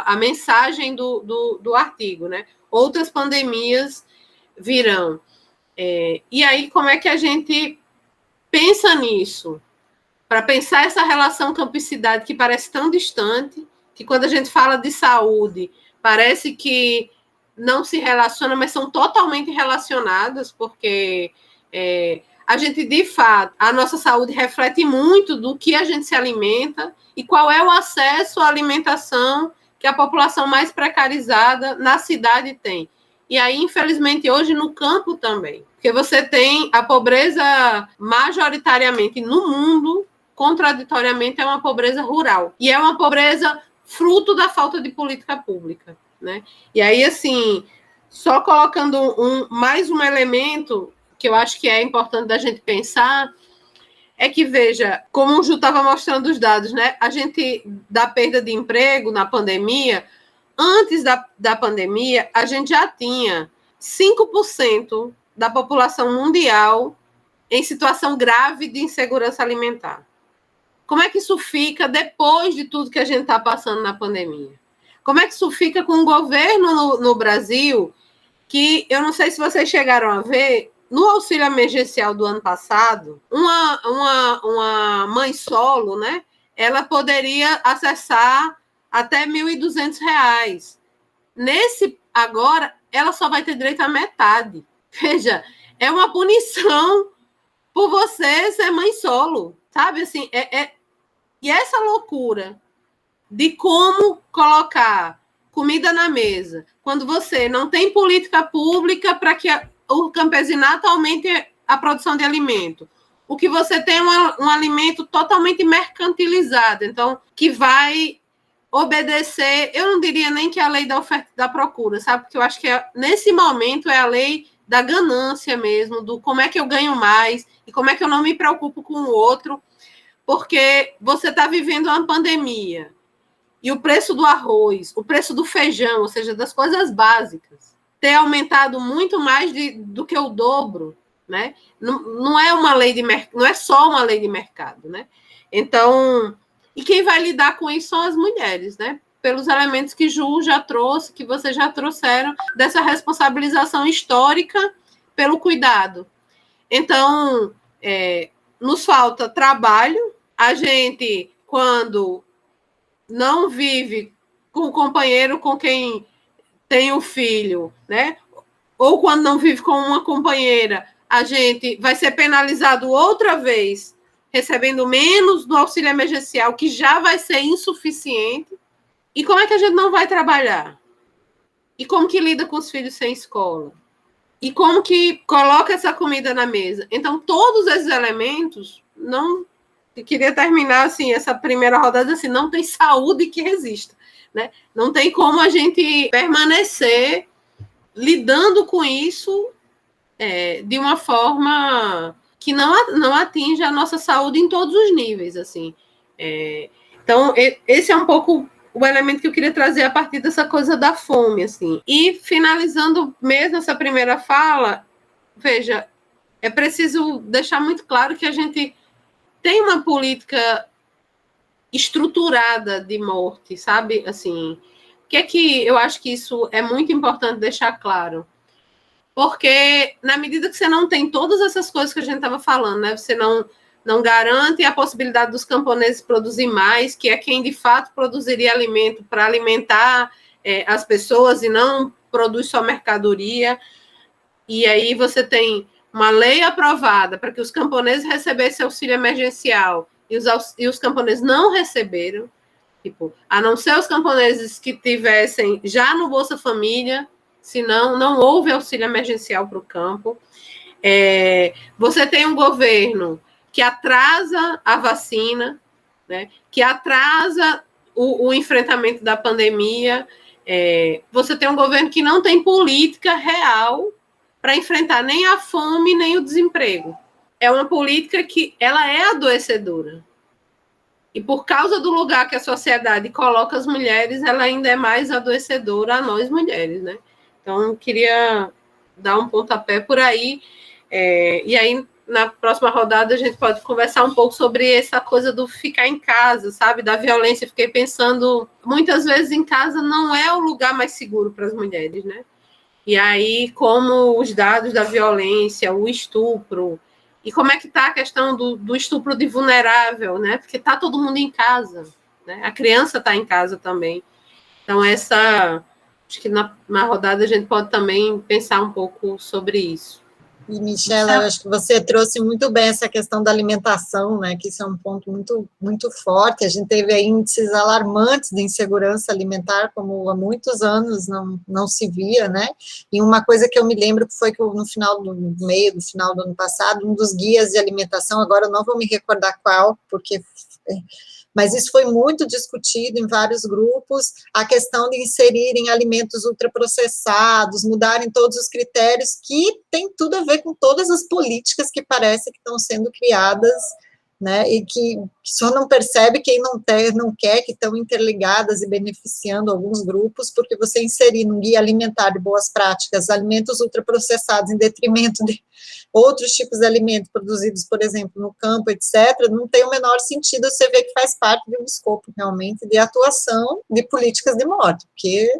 a mensagem do artigo, né? Outras pandemias virão. E aí, como é que a gente pensa nisso? Para pensar essa relação campo-cidade que parece tão distante, que quando a gente fala de saúde, parece que não se relaciona, mas são totalmente relacionadas, porque a gente, de fato, a nossa saúde reflete muito do que a gente se alimenta e qual é o acesso à alimentação que a população mais precarizada na cidade tem. E aí, infelizmente, hoje no campo também, porque você tem a pobreza majoritariamente no mundo, contraditoriamente, é uma pobreza rural. E é uma pobreza fruto da falta de política pública, né? E aí, assim, só colocando mais um elemento que eu acho que é importante da gente pensar, é que, veja, como o Ju estava mostrando os dados, né? A gente, da perda de emprego na pandemia, antes da pandemia, a gente já tinha 5% da população mundial em situação grave de insegurança alimentar. Como é que isso fica depois de tudo que a gente está passando na pandemia? Como é que isso fica com o governo no Brasil, que eu não sei se vocês chegaram a ver, no auxílio emergencial do ano passado, uma mãe solo, né, ela poderia acessar até R$ 1.200. Nesse, agora, ela só vai ter direito à metade. Veja, é uma punição por você ser mãe solo, sabe? Assim, e essa loucura de como colocar comida na mesa, quando você não tem política pública para que o campesinato aumente a produção de alimento, o que você tem um alimento totalmente mercantilizado, então, que vai obedecer, eu não diria nem que é a lei da oferta e da procura, sabe? Porque eu acho que nesse momento é a lei da ganância mesmo, do como é que eu ganho mais e como é que eu não me preocupo com o outro, porque você está vivendo uma pandemia e o preço do arroz, o preço do feijão, ou seja, das coisas básicas, ter aumentado muito mais do que o dobro, né? Não é uma lei de não é só uma lei de mercado, né? Então, e quem vai lidar com isso são as mulheres, né? Pelos elementos que Ju já trouxe, que vocês já trouxeram, dessa responsabilização histórica pelo cuidado. Então, nos falta trabalho. A gente, quando não vive com o companheiro com quem tem o filho, né? Ou quando não vive com uma companheira, a gente vai ser penalizado outra vez, recebendo menos do auxílio emergencial, que já vai ser insuficiente. E como é que a gente não vai trabalhar? E como que lida com os filhos sem escola? E como que coloca essa comida na mesa? Então, todos esses elementos, não... Eu queria terminar, assim, essa primeira rodada, assim, não tem saúde que resista, né? Não tem como a gente permanecer lidando com isso de uma forma que não atinja a nossa saúde em todos os níveis, assim. Então, esse é um pouco o elemento que eu queria trazer a partir dessa coisa da fome, assim. E, finalizando mesmo essa primeira fala, veja, é preciso deixar muito claro que a gente tem uma política estruturada de morte, sabe? Assim, o que é que eu acho que isso é muito importante deixar claro? Porque, na medida que você não tem todas essas coisas que a gente estava falando, né? Você não garante a possibilidade dos camponeses produzir mais, que é quem, de fato, produziria alimento para alimentar as pessoas e não produz só mercadoria. E aí você tem uma lei aprovada para que os camponeses recebessem auxílio emergencial e os camponeses não receberam, tipo, a não ser os camponeses que tivessem já no Bolsa Família, senão não houve auxílio emergencial para o campo. Você tem um governo que atrasa a vacina, né, que atrasa o enfrentamento da pandemia. Você tem um governo que não tem política real para enfrentar nem a fome, nem o desemprego. É uma política que ela é adoecedora. E por causa do lugar que a sociedade coloca as mulheres, ela ainda é mais adoecedora a nós mulheres, né? Então, eu queria dar um pontapé por aí. E aí, na próxima rodada, a gente pode conversar um pouco sobre essa coisa do ficar em casa, sabe? Da violência. Fiquei pensando, muitas vezes em casa não é o lugar mais seguro para as mulheres, né? E aí, como os dados da violência, o estupro, e como é que está a questão do estupro de vulnerável, né? Porque está todo mundo em casa, né? A criança está em casa também. Então, acho que na rodada a gente pode também pensar um pouco sobre isso. E, Michela, eu acho que você trouxe muito bem essa questão da alimentação, né, que isso é um ponto muito, muito forte. A gente teve aí índices alarmantes de insegurança alimentar, como há muitos anos não se via, né, e uma coisa que eu me lembro foi que no final do ano passado, um dos guias de alimentação, agora eu não vou me recordar qual, porque... mas isso foi muito discutido em vários grupos, a questão de inserirem alimentos ultraprocessados, mudarem todos os critérios, que tem tudo a ver com todas as políticas que parece que estão sendo criadas, né, e que só não percebe quem não quer, que estão interligadas e beneficiando alguns grupos, porque você inserir no guia alimentar de boas práticas alimentos ultraprocessados em detrimento de outros tipos de alimentos produzidos, por exemplo, no campo, etc., não tem o menor sentido. Você vê que faz parte de um escopo, realmente, de atuação de políticas de morte, porque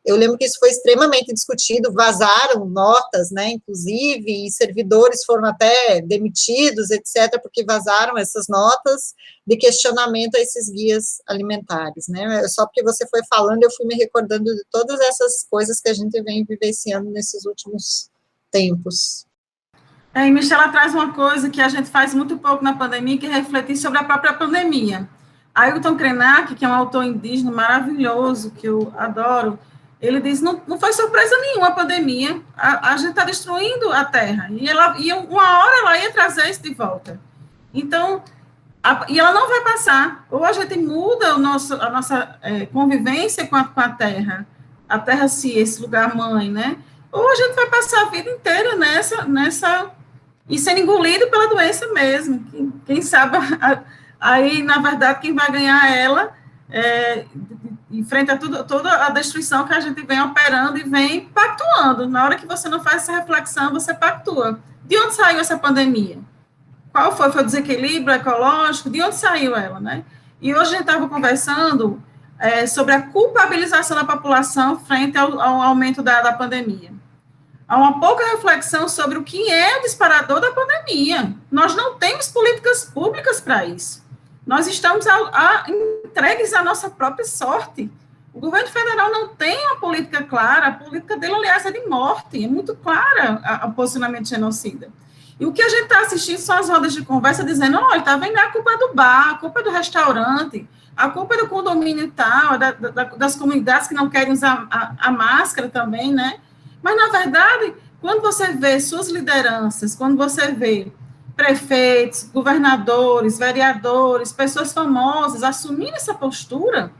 eu lembro que isso foi extremamente discutido, vazaram notas, né, inclusive, e servidores foram até demitidos, etc., porque vazaram essas notas de questionamento a esses guias alimentares, né, só porque você foi falando, eu fui me recordando de todas essas coisas que a gente vem vivenciando nesses últimos tempos. E Michela traz uma coisa que a gente faz muito pouco na pandemia, que é refletir sobre a própria pandemia. Ailton Krenak, que é um autor indígena maravilhoso, que eu adoro, ele diz, não foi surpresa nenhuma a pandemia, a gente está destruindo a Terra, e uma hora ela ia trazer isso de volta. Então, e ela não vai passar, ou a gente muda a nossa convivência com a Terra esse lugar mãe, né? Ou a gente vai passar a vida inteira nessa e sendo engolido pela doença mesmo. Quem sabe, aí, na verdade, quem vai ganhar ela enfrenta toda a destruição que a gente vem operando e vem pactuando. Na hora que você não faz essa reflexão, você pactua. De onde saiu essa pandemia? Qual foi? Foi o desequilíbrio ecológico? De onde saiu ela, né? E hoje a gente estava conversando sobre a culpabilização da população frente ao aumento da pandemia. Há uma pouca reflexão sobre o que é o disparador da pandemia. Nós não temos políticas públicas para isso. Nós estamos entregues à nossa própria sorte. O governo federal não tem uma política clara, a política dele, aliás, é de morte, é muito clara o posicionamento genocida. E o que a gente está assistindo são as rodas de conversa dizendo, olha, tá vendo, a culpa é do bar, a culpa é do restaurante, a culpa é do condomínio e tal, das comunidades que não querem usar a máscara também, né? Mas, na verdade, quando você vê suas lideranças, quando você vê prefeitos, governadores, vereadores, pessoas famosas assumindo essa postura,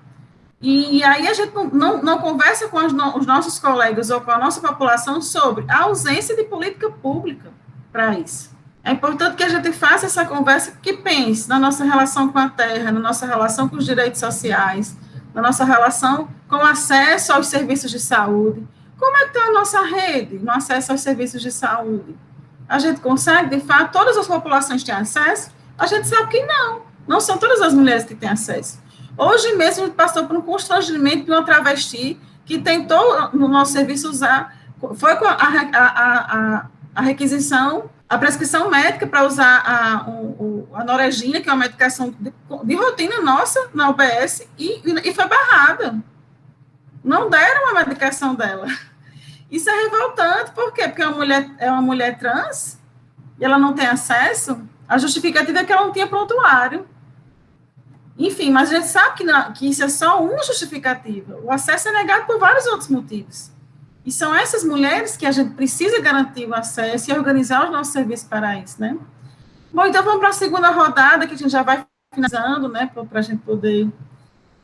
e aí a gente não conversa com os nossos colegas ou com a nossa população sobre a ausência de política pública para isso. É importante que a gente faça essa conversa, que pense na nossa relação com a terra, na nossa relação com os direitos sociais, na nossa relação com o acesso aos serviços de saúde. Como é que está a nossa rede no acesso aos serviços de saúde? A gente consegue, de fato, todas as populações têm acesso? A gente sabe que não são todas as mulheres que têm acesso. Hoje mesmo a gente passou por um constrangimento de uma travesti que tentou no nosso serviço usar, foi com a requisição, a prescrição médica para usar a Noregina, que é uma medicação de rotina nossa na UBS, e foi barrada. Não deram a medicação dela. Isso é revoltante, por quê? Porque é uma mulher trans, e ela não tem acesso, a justificativa é que ela não tinha prontuário. Enfim, mas a gente sabe que isso é só uma justificativa. O acesso é negado por vários outros motivos. E são essas mulheres que a gente precisa garantir o acesso e organizar os nossos serviços para isso, né? Bom, então vamos para a segunda rodada, que a gente já vai finalizando, né, para a gente poder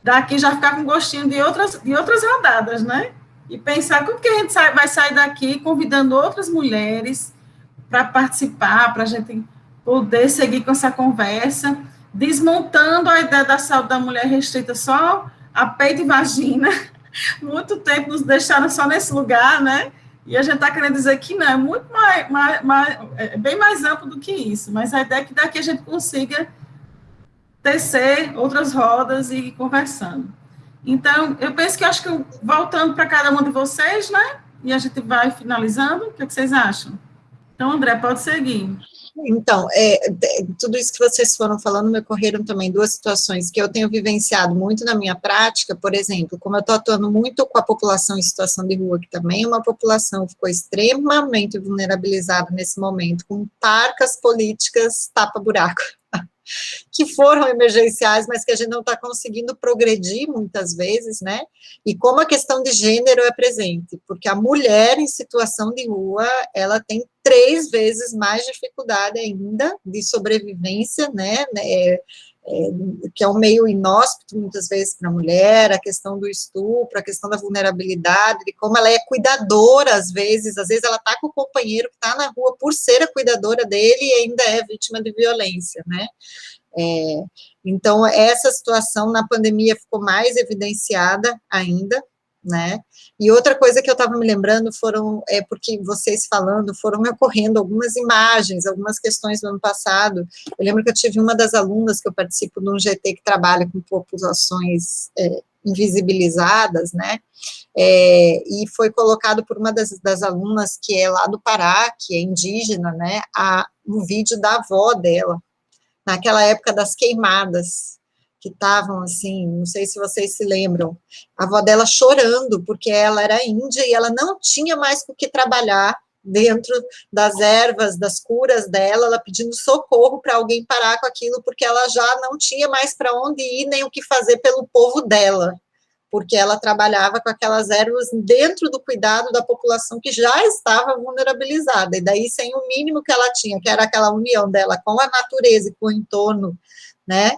daqui já ficar com gostinho de outras rodadas, né? E pensar como que a gente vai sair daqui convidando outras mulheres para participar, para a gente poder seguir com essa conversa, desmontando a ideia da saúde da mulher restrita só a peito e vagina. Muito tempo nos deixaram só nesse lugar, né? E a gente está querendo dizer que não, é muito bem mais amplo do que isso, mas a ideia é que daqui a gente consiga tecer outras rodas e ir conversando. Então, eu penso que acho que voltando para cada um de vocês, né? E a gente vai finalizando, o que vocês acham? Então, André, pode seguir. Então, tudo isso que vocês foram falando me ocorreram também duas situações que eu tenho vivenciado muito na minha prática. Por exemplo, como eu estou atuando muito com a população em situação de rua, que também é uma população que ficou extremamente vulnerabilizada nesse momento, com parcas políticas tapa-buraco, que foram emergenciais, mas que a gente não está conseguindo progredir muitas vezes, né? E como a questão de gênero é presente, porque a mulher em situação de rua, ela tem 3 vezes mais dificuldade ainda de sobrevivência, né? Que é um meio inóspito, muitas vezes, para a mulher, a questão do estupro, a questão da vulnerabilidade, de como ela é cuidadora, às vezes ela está com o companheiro que está na rua por ser a cuidadora dele e ainda é vítima de violência, né? Então, essa situação na pandemia ficou mais evidenciada ainda, né? E outra coisa que eu estava me lembrando porque vocês falando, foram me ocorrendo algumas imagens, algumas questões do ano passado. Eu lembro que eu tive uma das alunas que eu participo de um GT que trabalha com populações invisibilizadas, né? E foi colocado por uma das alunas que é lá do Pará, que é indígena, né? Um vídeo da avó dela, naquela época das queimadas, que estavam assim, não sei se vocês se lembram, a avó dela chorando, porque ela era índia e ela não tinha mais com o que trabalhar dentro das ervas, das curas dela, ela pedindo socorro para alguém parar com aquilo, porque ela já não tinha mais para onde ir, nem o que fazer pelo povo dela, porque ela trabalhava com aquelas ervas dentro do cuidado da população que já estava vulnerabilizada, e daí sem o mínimo que ela tinha, que era aquela união dela com a natureza e com o entorno, né?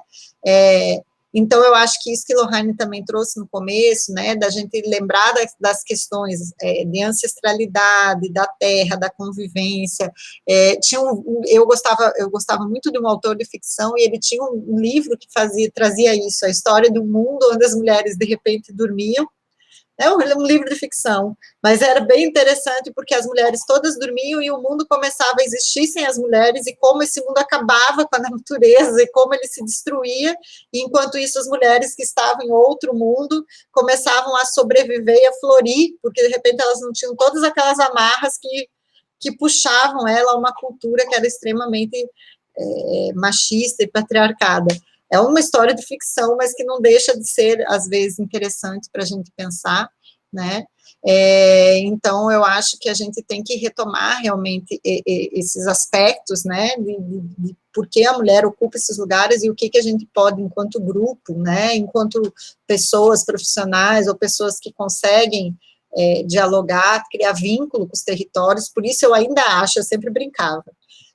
Então, eu acho que isso que Lohane também trouxe no começo, né, da gente lembrar das questões de ancestralidade, da terra, da convivência. Eu gostava muito de um autor de ficção, e ele tinha um livro que trazia isso, a história do mundo onde as mulheres, de repente, dormiam. É um livro de ficção, mas era bem interessante porque as mulheres todas dormiam e o mundo começava a existir sem as mulheres, e como esse mundo acabava com a natureza e como ele se destruía, e enquanto isso as mulheres que estavam em outro mundo começavam a sobreviver e a florir, porque de repente elas não tinham todas aquelas amarras que puxavam ela a uma cultura que era extremamente machista e patriarcada. É uma história de ficção, mas que não deixa de ser, às vezes, interessante para a gente pensar. né? Então, eu acho que a gente tem que retomar realmente esses aspectos, né, de por que a mulher ocupa esses lugares e o que a gente pode, enquanto grupo, né, enquanto pessoas profissionais ou pessoas que conseguem dialogar, criar vínculo com os territórios. Por isso eu ainda acho, eu sempre brincava,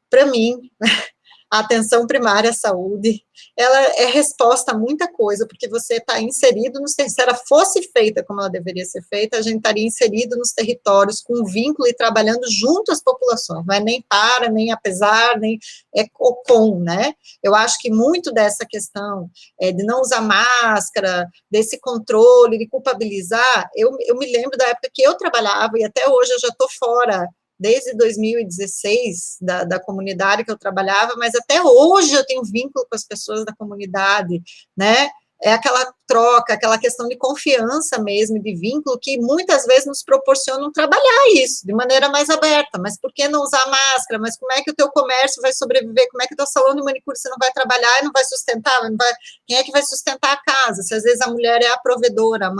para mim, a atenção primária à saúde, ela é resposta a muita coisa, porque você está inserido nos territórios. Se ela fosse feita como ela deveria ser feita, a gente estaria inserido nos territórios, com vínculo e trabalhando junto às populações, não é nem para, nem apesar, nem é com, né? Eu acho que muito dessa questão de não usar máscara, desse controle, de culpabilizar, eu me lembro da época que eu trabalhava, e até hoje eu já estou fora, desde 2016, da comunidade que eu trabalhava, mas até hoje eu tenho vínculo com as pessoas da comunidade, né? É aquela troca, aquela questão de confiança mesmo, de vínculo, que muitas vezes nos proporcionam trabalhar isso de maneira mais aberta. Mas por que não usar máscara? Mas como é que o teu comércio vai sobreviver? Como é que o teu salão de manicure você não vai trabalhar e não vai sustentar? Quem é que vai sustentar a casa? Se às vezes a mulher é a provedora,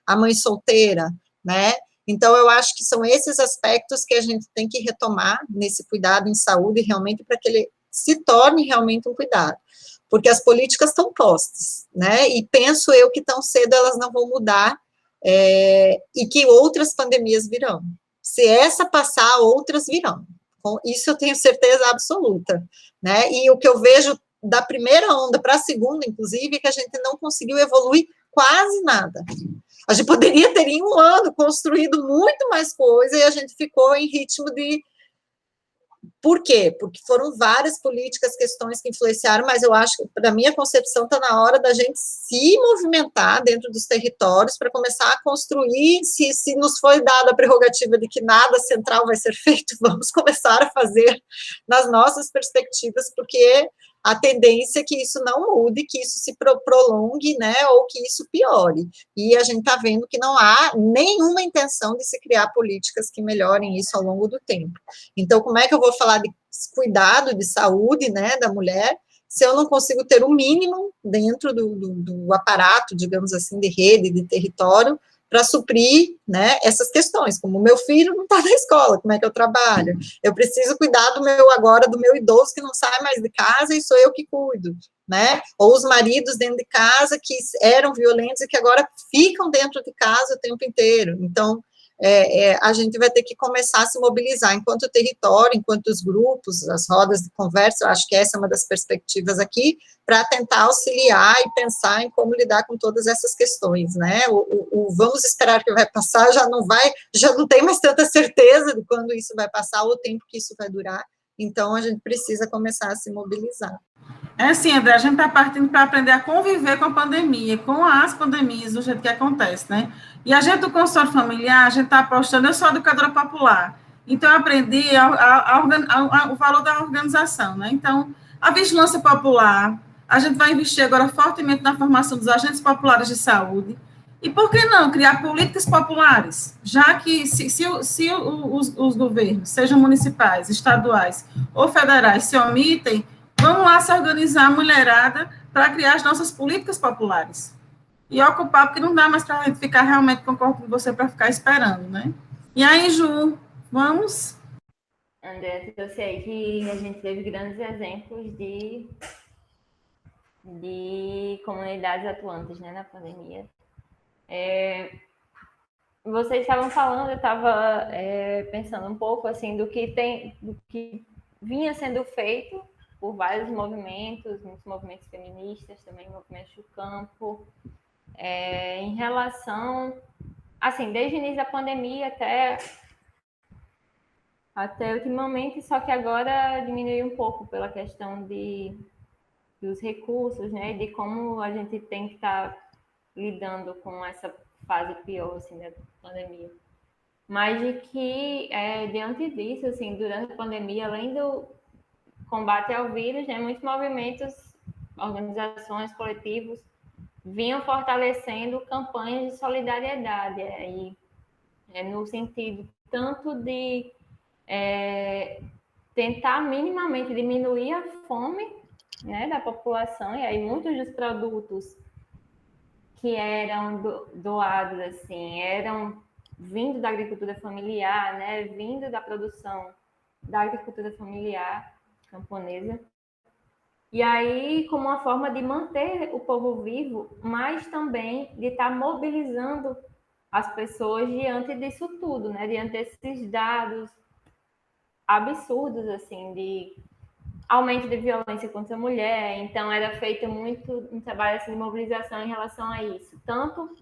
a mãe solteira, né? Então, eu acho que são esses aspectos que a gente tem que retomar nesse cuidado em saúde, realmente, para que ele se torne realmente um cuidado. Porque as políticas estão postas, né? E penso eu que tão cedo elas não vão mudar, e que outras pandemias virão. Se essa passar, outras virão. Isso eu tenho certeza absoluta, né? E o que eu vejo da primeira onda para a segunda, inclusive, é que a gente não conseguiu evoluir quase nada. A gente poderia ter, em um ano, construído muito mais coisa, e a gente ficou em ritmo de... Por quê? Porque foram várias políticas, questões que influenciaram, mas eu acho que, para minha concepção, está na hora da gente se movimentar dentro dos territórios para começar a construir. Se nos foi dada a prerrogativa de que nada central vai ser feito, vamos começar a fazer nas nossas perspectivas, porque a tendência é que isso não mude, que isso se prolongue, né, ou que isso piore. E a gente está vendo que não há nenhuma intenção de se criar políticas que melhorem isso ao longo do tempo. Então, como é que eu vou falar de cuidado, de saúde, né, da mulher, se eu não consigo ter o mínimo dentro do aparato, digamos assim, de rede, de território, para suprir, né, essas questões, como o meu filho não está na escola, como é que eu trabalho? Eu preciso cuidar do meu idoso que não sai mais de casa e sou eu que cuido, né? Ou os maridos dentro de casa que eram violentos e que agora ficam dentro de casa o tempo inteiro. Então, a gente vai ter que começar a se mobilizar enquanto território, enquanto os grupos, as rodas de conversa. Eu acho que essa é uma das perspectivas aqui, para tentar auxiliar e pensar em como lidar com todas essas questões, né? Vamos esperar que vai passar, já não tem mais tanta certeza de quando isso vai passar, ou o tempo que isso vai durar, então a gente precisa começar a se mobilizar. Assim, André, a gente está partindo para aprender a conviver com a pandemia, com as pandemias, do jeito que acontece, né? E a gente do consultório familiar, a gente está apostando, eu sou educadora popular, então eu aprendi o valor da organização, né? Então, a vigilância popular, a gente vai investir agora fortemente na formação dos agentes populares de saúde, e por que não criar políticas populares, já que se os governos, sejam municipais, estaduais ou federais, se omitem, vamos lá se organizar, mulherada, para criar as nossas políticas populares. E ocupar, porque não dá mais para a gente ficar realmente, concordo com você, para ficar esperando, né? E aí, Ju, vamos? André, eu sei que a gente teve grandes exemplos de comunidades atuantes, né, na pandemia. Vocês estavam falando, eu estava pensando um pouco assim do que vinha sendo feito por vários movimentos, muitos movimentos feministas, também movimentos do campo, em relação, assim, desde o início da pandemia até ultimamente, só que agora diminuiu um pouco pela questão dos recursos, né, de como a gente tem que estar lidando com essa fase pior, assim, da pandemia. Mas de que, diante disso, assim, durante a pandemia, além do combate ao vírus, né, muitos movimentos, organizações, coletivos, vinham fortalecendo campanhas de solidariedade, no sentido tanto de tentar minimamente diminuir a fome, né, da população, e aí muitos dos produtos que eram doados, assim, eram vindo da agricultura familiar, né, vindo da produção da agricultura familiar camponesa. E aí, como uma forma de manter o povo vivo, mas também de estar mobilizando as pessoas diante disso tudo, né, diante desses dados absurdos, assim, de aumento de violência contra a mulher. Então, era feito muito um trabalho assim, de mobilização em relação a isso. Tanto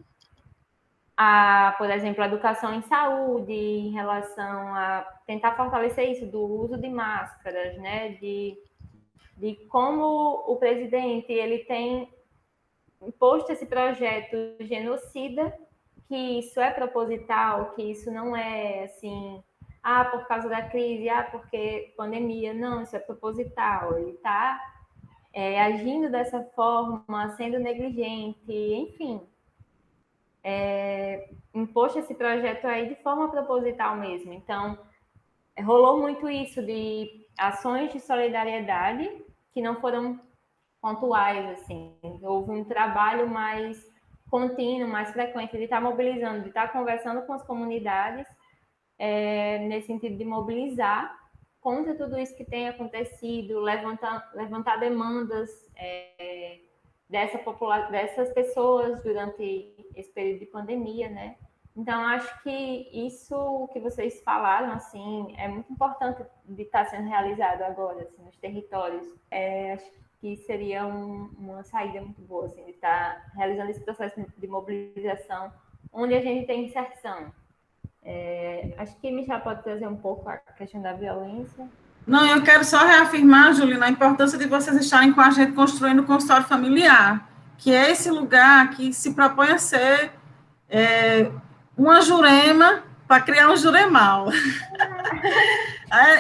a, por exemplo, a educação em saúde, em relação a tentar fortalecer isso, do uso de máscaras, né? De como o presidente ele tem imposto esse projeto genocida, que isso é proposital, que isso não é assim... por causa da crise, porque pandemia. Não, isso é proposital. Ele está agindo dessa forma, sendo negligente, enfim. Imposto esse projeto aí de forma proposital mesmo. Então, rolou muito isso de ações de solidariedade que não foram pontuais, assim. Houve um trabalho mais contínuo, mais frequente, de estar mobilizando, de estar conversando com as comunidades, nesse sentido de mobilizar contra tudo isso que tem acontecido, levantar demandas dessas pessoas durante esse período de pandemia, né? Então, acho que isso que vocês falaram, assim, é muito importante de estar sendo realizado agora, assim, nos territórios. Acho que seria uma saída muito boa, assim, de estar realizando esse processo de mobilização onde a gente tem inserção. Acho que Michel pode trazer um pouco a questão da violência. Não, eu quero só reafirmar, Juliana, a importância de vocês estarem com a gente construindo o consultório familiar, que é esse lugar que se propõe a ser uma Jurema para criar um Juremal.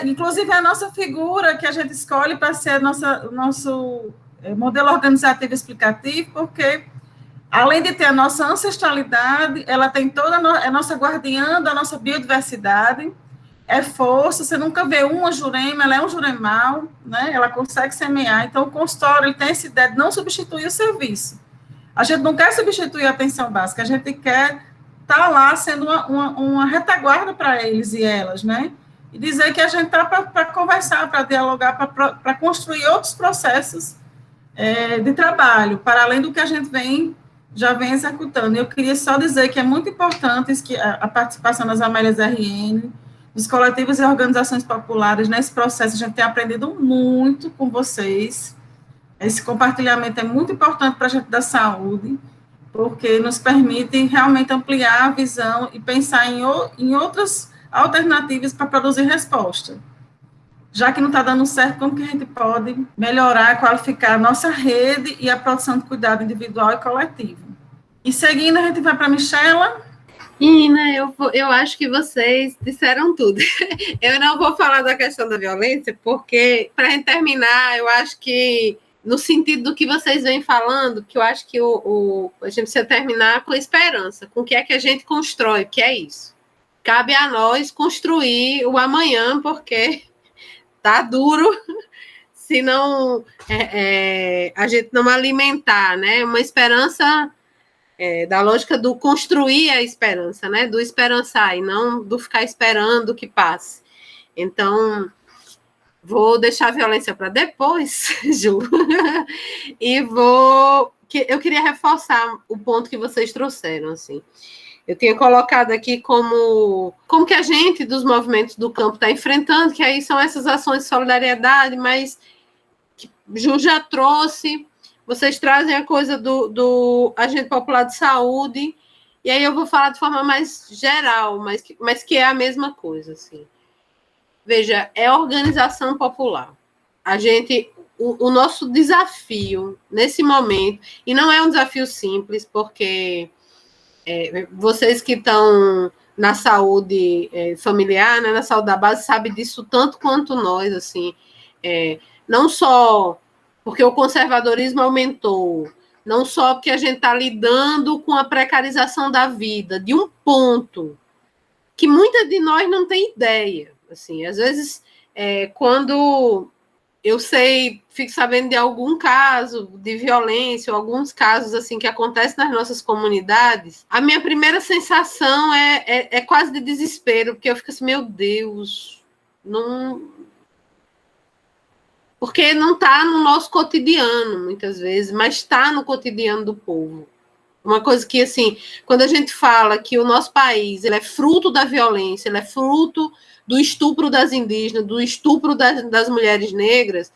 Inclusive, a nossa figura que a gente escolhe para ser o nosso modelo organizativo explicativo, porque, além de ter a nossa ancestralidade, ela tem toda a nossa guardiã da nossa biodiversidade, força, você nunca vê uma Jurema, ela é um Juremal, né? Ela consegue semear. Então, o consultório ele tem essa ideia de não substituir o serviço. A gente não quer substituir a atenção básica, a gente quer estar lá sendo uma retaguarda para eles e elas, né? E dizer que a gente está para conversar, para dialogar, para construir outros processos de trabalho, para além do que a gente já vem executando. Eu queria só dizer que é muito importante a participação das Amélias RN, dos coletivos e organizações populares nesse processo. A gente tem aprendido muito com vocês. Esse compartilhamento é muito importante para a gente da saúde, porque nos permite realmente ampliar a visão e pensar em outras alternativas para produzir resposta. Já que não está dando certo, como que a gente pode melhorar, qualificar a nossa rede e a produção de cuidado individual e coletivo? E seguindo, a gente vai para a Michela. Ina, eu acho que vocês disseram tudo. Eu não vou falar da questão da violência, porque, para a gente terminar, eu acho que, no sentido do que vocês vêm falando, que eu acho que a gente precisa terminar com esperança, com o que é que a gente constrói, que é isso. Cabe a nós construir o amanhã, porque tá duro, se não a gente não alimentar, né? Uma esperança da lógica do construir a esperança, né? Do esperançar e não do ficar esperando que passe. Então, vou deixar a violência para depois, Ju, e eu queria reforçar o ponto que vocês trouxeram, assim. Eu tinha colocado aqui como que a gente, dos movimentos do campo, está enfrentando, que aí são essas ações de solidariedade, mas que Ju já trouxe, vocês trazem a coisa do agente popular de saúde, e aí eu vou falar de forma mais geral, mas que é a mesma coisa, assim. Veja, é organização popular. O nosso desafio nesse momento, e não é um desafio simples, porque vocês que estão na saúde familiar, né, na saúde da base, sabem disso tanto quanto nós, assim, não só porque o conservadorismo aumentou, não só porque a gente está lidando com a precarização da vida, de um ponto que muitas de nós não tem ideia. Assim, às vezes, quando eu sei, fico sabendo de algum caso de violência, ou alguns casos assim que acontecem nas nossas comunidades, a minha primeira sensação é quase de desespero, porque eu fico assim, meu Deus, não... Porque não está no nosso cotidiano, muitas vezes, mas está no cotidiano do povo. Uma coisa que, assim, quando a gente fala que o nosso país ele é fruto da violência, ele é fruto do estupro das indígenas, do estupro das mulheres negras,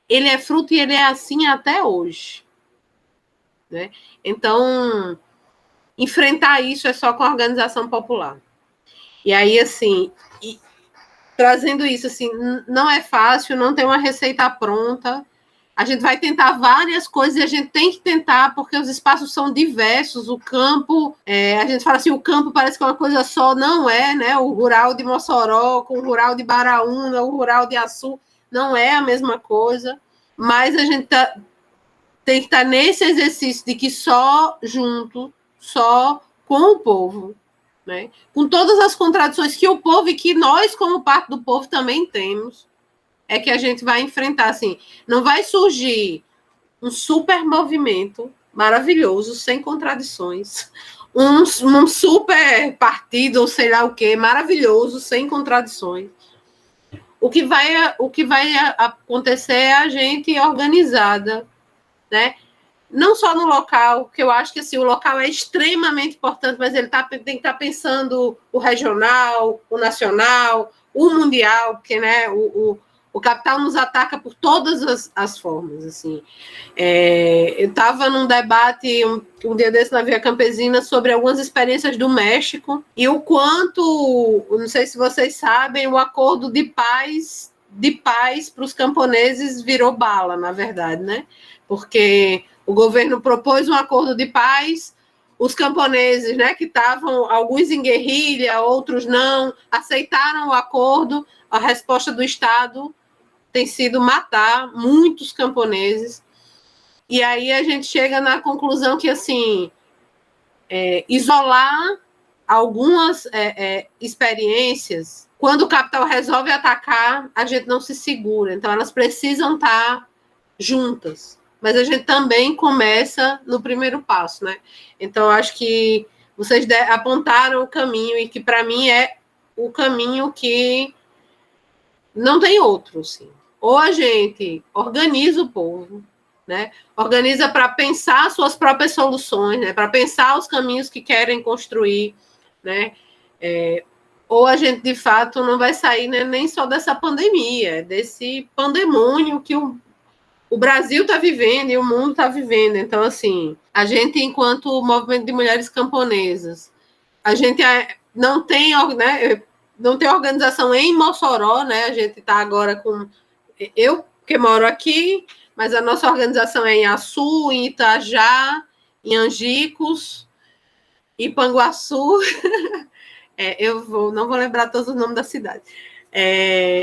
ele é fruto e ele é assim até hoje. Né? Então, enfrentar isso é só com a organização popular. E aí, assim, trazendo isso, assim, não é fácil, não tem uma receita pronta. A gente vai tentar várias coisas e a gente tem que tentar, porque os espaços são diversos. O campo, a gente fala assim, o campo parece que é uma coisa só, não é, né? O rural de Mossoró com o rural de Baraúna, o rural de Açu, não é a mesma coisa. Mas a gente tem que estar nesse exercício de que só junto, só com o povo, né? Com todas as contradições que o povo e que nós, como parte do povo, também temos, é que a gente vai enfrentar, assim, não vai surgir um super movimento maravilhoso, sem contradições, um super partido, ou sei lá o quê, maravilhoso, sem contradições. O que vai acontecer é a gente organizada, né? Não só no local, que eu acho que assim, o local é extremamente importante, mas ele tem que estar pensando o regional, o nacional, o mundial, porque, né, o capital nos ataca por todas as formas. Assim. Eu estava num debate um dia desse na Via Campesina sobre algumas experiências do México e o quanto, não sei se vocês sabem, o acordo de paz para os camponeses virou bala, na verdade, né? Porque o governo propôs um acordo de paz, os camponeses, né, que estavam, alguns em guerrilha, outros não, aceitaram o acordo, a resposta do Estado tem sido matar muitos camponeses, e aí a gente chega na conclusão que, assim, isolar algumas experiências, quando o capital resolve atacar, a gente não se segura, então elas precisam estar juntas, mas a gente também começa no primeiro passo, né? Então, acho que vocês apontaram o caminho e que, para mim, é o caminho que não tem outro, assim. Ou a gente organiza o povo, né? Organiza para pensar suas próprias soluções, né? Para pensar os caminhos que querem construir, né? Ou a gente, de fato, não vai sair, né, nem só dessa pandemia, desse pandemônio que o Brasil está vivendo e o mundo está vivendo. Então, assim, a gente, enquanto movimento de mulheres camponesas, a gente não tem, né, não tem organização em Mossoró, né? A gente está agora com... Eu, que moro aqui, mas a nossa organização é em Açu, em Itajá, em Angicos, em Panguaçu. Não vou lembrar todos os nomes da cidade.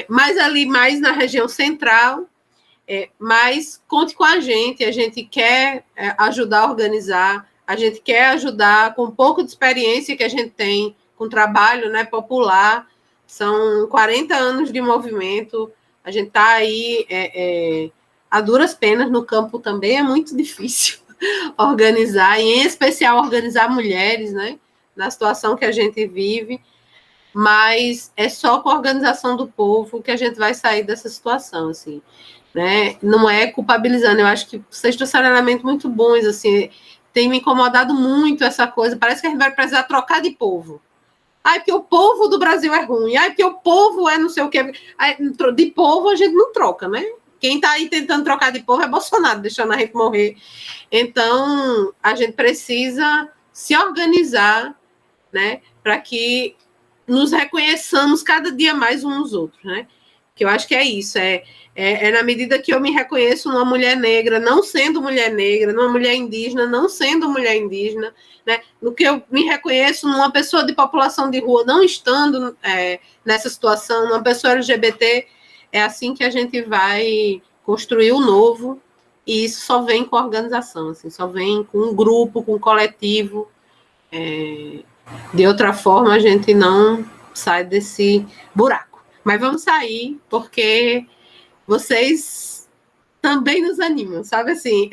Mas ali, mais na região central... mas conte com a gente quer ajudar a organizar, a gente quer ajudar com um pouco de experiência que a gente tem com trabalho, né, popular, são 40 anos de movimento, a gente está aí a duras penas no campo também, é muito difícil organizar, e em especial organizar mulheres, né, na situação que a gente vive, mas é só com a organização do povo que a gente vai sair dessa situação, assim. Né? Não é culpabilizando, eu acho que vocês trouxeram elementos muito bons, assim, tem me incomodado muito essa coisa, parece que a gente vai precisar trocar de povo. Porque o povo do Brasil é ruim, porque o povo é não sei o que, de povo a gente não troca, né? Quem está aí tentando trocar de povo é Bolsonaro, deixando a gente morrer. Então, a gente precisa se organizar, né, para que nos reconheçamos cada dia mais uns nos outros, né? Que eu acho que é isso, na medida que eu me reconheço numa mulher negra, não sendo mulher negra, numa mulher indígena, não sendo mulher indígena, né? No que eu me reconheço numa pessoa de população de rua, não estando nessa situação, numa pessoa LGBT, é assim que a gente vai construir o novo, e isso só vem com a organização, assim, só vem com um grupo, com um coletivo. De outra forma, a gente não sai desse buraco. Mas vamos sair, porque vocês também nos animam, sabe assim?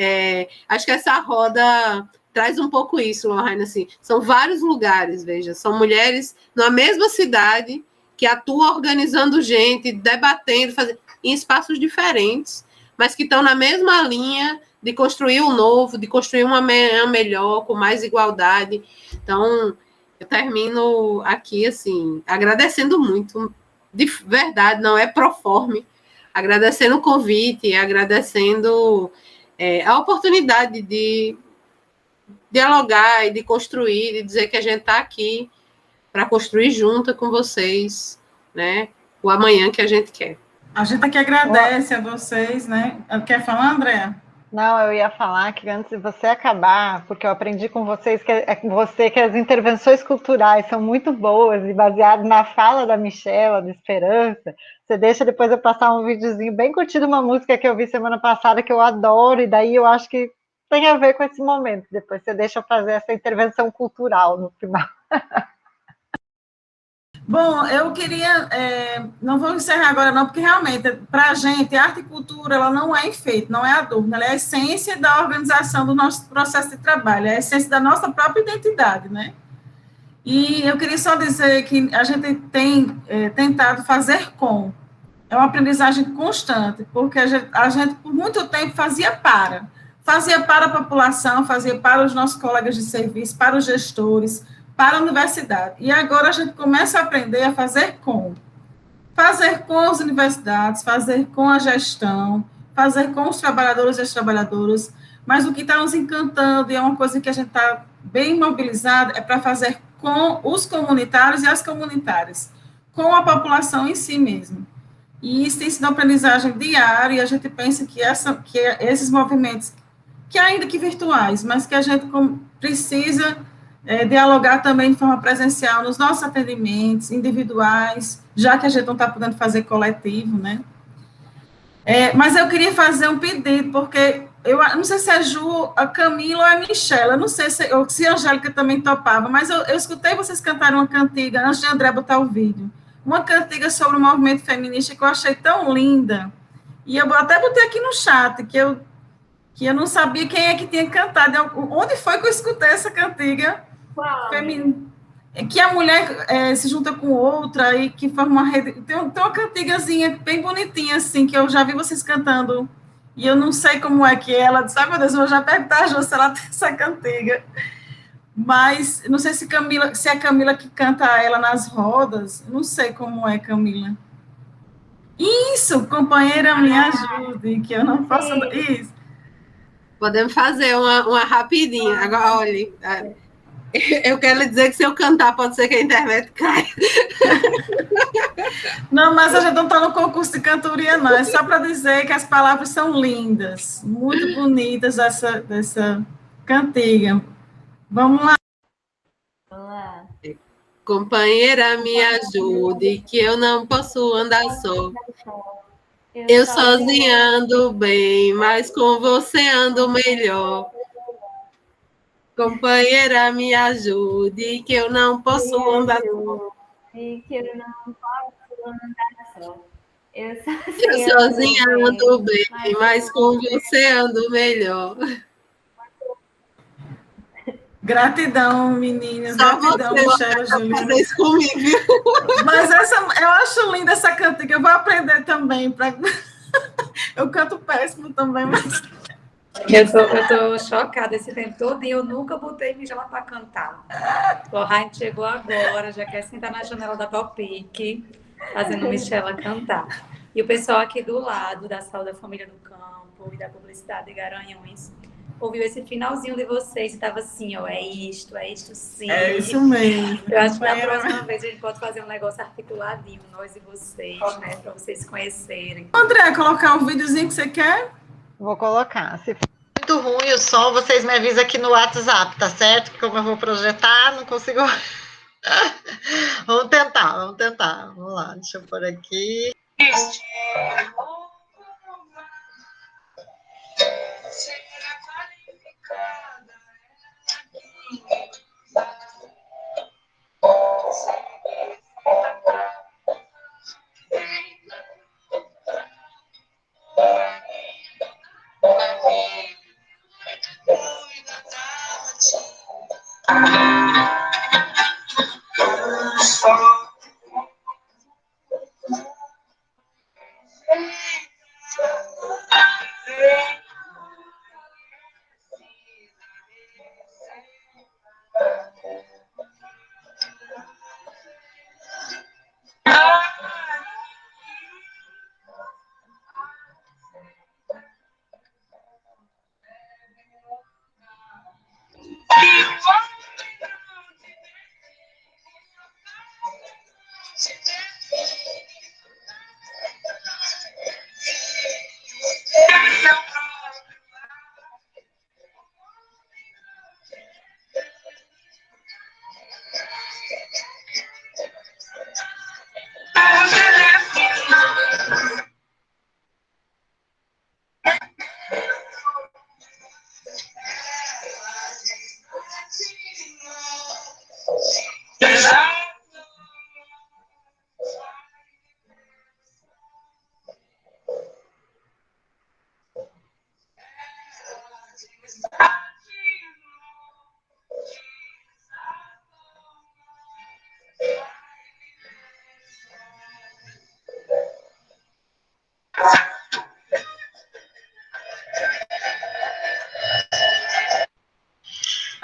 Acho que essa roda traz um pouco isso, Lohane, assim. São vários lugares, veja, são mulheres na mesma cidade que atuam organizando gente, debatendo, fazendo, em espaços diferentes, mas que estão na mesma linha de construir um novo, de construir uma melhor, com mais igualdade. Então, eu termino aqui, assim, agradecendo muito, de verdade, não é proforme, agradecendo o convite, agradecendo a oportunidade de dialogar e de construir, de dizer que a gente está aqui para construir junto com vocês, né, o amanhã que a gente quer. A gente aqui agradece a vocês, né? Quer falar, Andréa? Não, eu ia falar que antes de você acabar, porque eu aprendi com vocês com você que as intervenções culturais são muito boas e baseadas na fala da Michela, de Esperança. Você deixa depois eu passar um videozinho bem curtido, uma música que eu vi semana passada que eu adoro, e daí eu acho que tem a ver com esse momento. Depois você deixa eu fazer essa intervenção cultural no final. Bom, eu queria, não vou encerrar agora não, porque realmente, para a gente, a arte e cultura, ela não é enfeite, não é adorno, ela é a essência da organização do nosso processo de trabalho, é a essência da nossa própria identidade, né? E eu queria só dizer que a gente tem tentado fazer é uma aprendizagem constante, porque a gente por muito tempo fazia para a população, fazia para os nossos colegas de serviço, para os gestores, para a universidade. E agora a gente começa a aprender a fazer com as universidades, fazer com a gestão, fazer com os trabalhadores e as trabalhadoras, mas o que está nos encantando, e é uma coisa que a gente está bem mobilizado, é para fazer com os comunitários e as comunitárias, com a população em si mesmo. E isso tem sido uma aprendizagem diária, e a gente pensa que esses movimentos, que ainda que virtuais, mas que a gente precisa dialogar também de forma presencial nos nossos atendimentos individuais, já que a gente não está podendo fazer coletivo, né? Mas eu queria fazer um pedido, porque eu não sei se é Ju, a Camila ou a Michela, eu não sei se a Angélica também topava, mas eu escutei vocês cantarem uma cantiga, antes de André botar o vídeo, uma cantiga sobre o movimento feminista que eu achei tão linda, e eu até botei aqui no chat, que eu não sabia quem é que tinha cantado, onde foi que eu escutei essa cantiga feminina, que a mulher se junta com outra e que forma uma rede, tem uma cantigazinha bem bonitinha, assim, que eu já vi vocês cantando, e eu não sei como é que ela disse, meu Deus, eu já perguntar a Ju se ela tem essa cantiga, mas não sei se é a Camila que canta ela nas rodas, não sei como é, Camila. Isso, companheira, me ajude, que eu não posso... Isso. Podemos fazer uma rapidinha. Agora, olha, eu quero lhe dizer que se eu cantar, pode ser que a internet caia. Não, mas a gente não está no concurso de cantoria, não. É só para dizer que as palavras são lindas, muito bonitas dessa cantiga. Vamos lá. Companheira, me ajude, que eu não posso andar só. Eu sozinha ando bem, mas com você ando melhor. Companheira, me ajude, que eu não posso andar só. Que eu não posso andar só. Eu sozinha ando bem, mas com você ando melhor. Gratidão, meninas. Só gratidão, Michela, Juliana. Mas eu acho linda essa cantiga. Eu vou aprender também. Eu canto péssimo também, mas... Eu tô chocada esse tempo todo e eu nunca botei Michela para cantar. Lohane chegou agora, já quer sentar na janela da Palpique, fazendo Michela cantar. E o pessoal aqui do lado, da Saúde da Família do Campo e da Publicidade de Garanhuns, ouviu esse finalzinho de vocês e estava assim, ó, é isto sim. É isso mesmo. Eu acho que da próxima vez a gente pode fazer um negócio articuladinho, nós e vocês, né, para vocês se conhecerem. André, colocar um videozinho que você quer? Vou colocar. Se for muito ruim o som, vocês me avisam aqui no WhatsApp, tá certo? Que como eu vou projetar, não consigo... Vamos tentar. Vamos lá, deixa eu pôr aqui.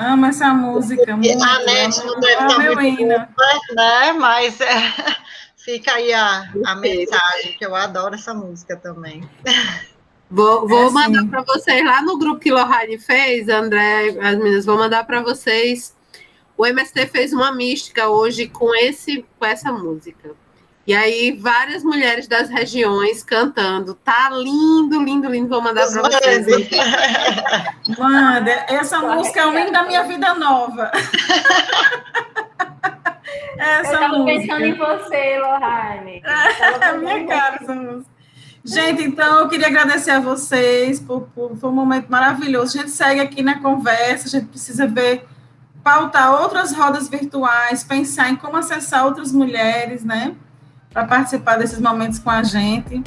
Amo essa música, muito. A NET não deve estar meu muito hino. super, né? Mas fica aí a mensagem, que eu adoro essa música também. Vou mandar sim. para vocês lá no grupo que Lohane fez, André, as meninas, vou mandar para vocês. O MST fez uma mística hoje com essa música. E aí, várias mulheres das regiões cantando. Tá lindo, lindo, lindo. Vou mandar para vocês. Manda, essa música é o hino da minha vida nova. Essa eu estava música. pensando em você, Lohane. É a minha cara essa música. Gente, então, eu queria agradecer a vocês, foi um momento maravilhoso. A gente segue aqui na conversa, a gente precisa pautar outras rodas virtuais, pensar em como acessar outras mulheres, né, para participar desses momentos com a gente.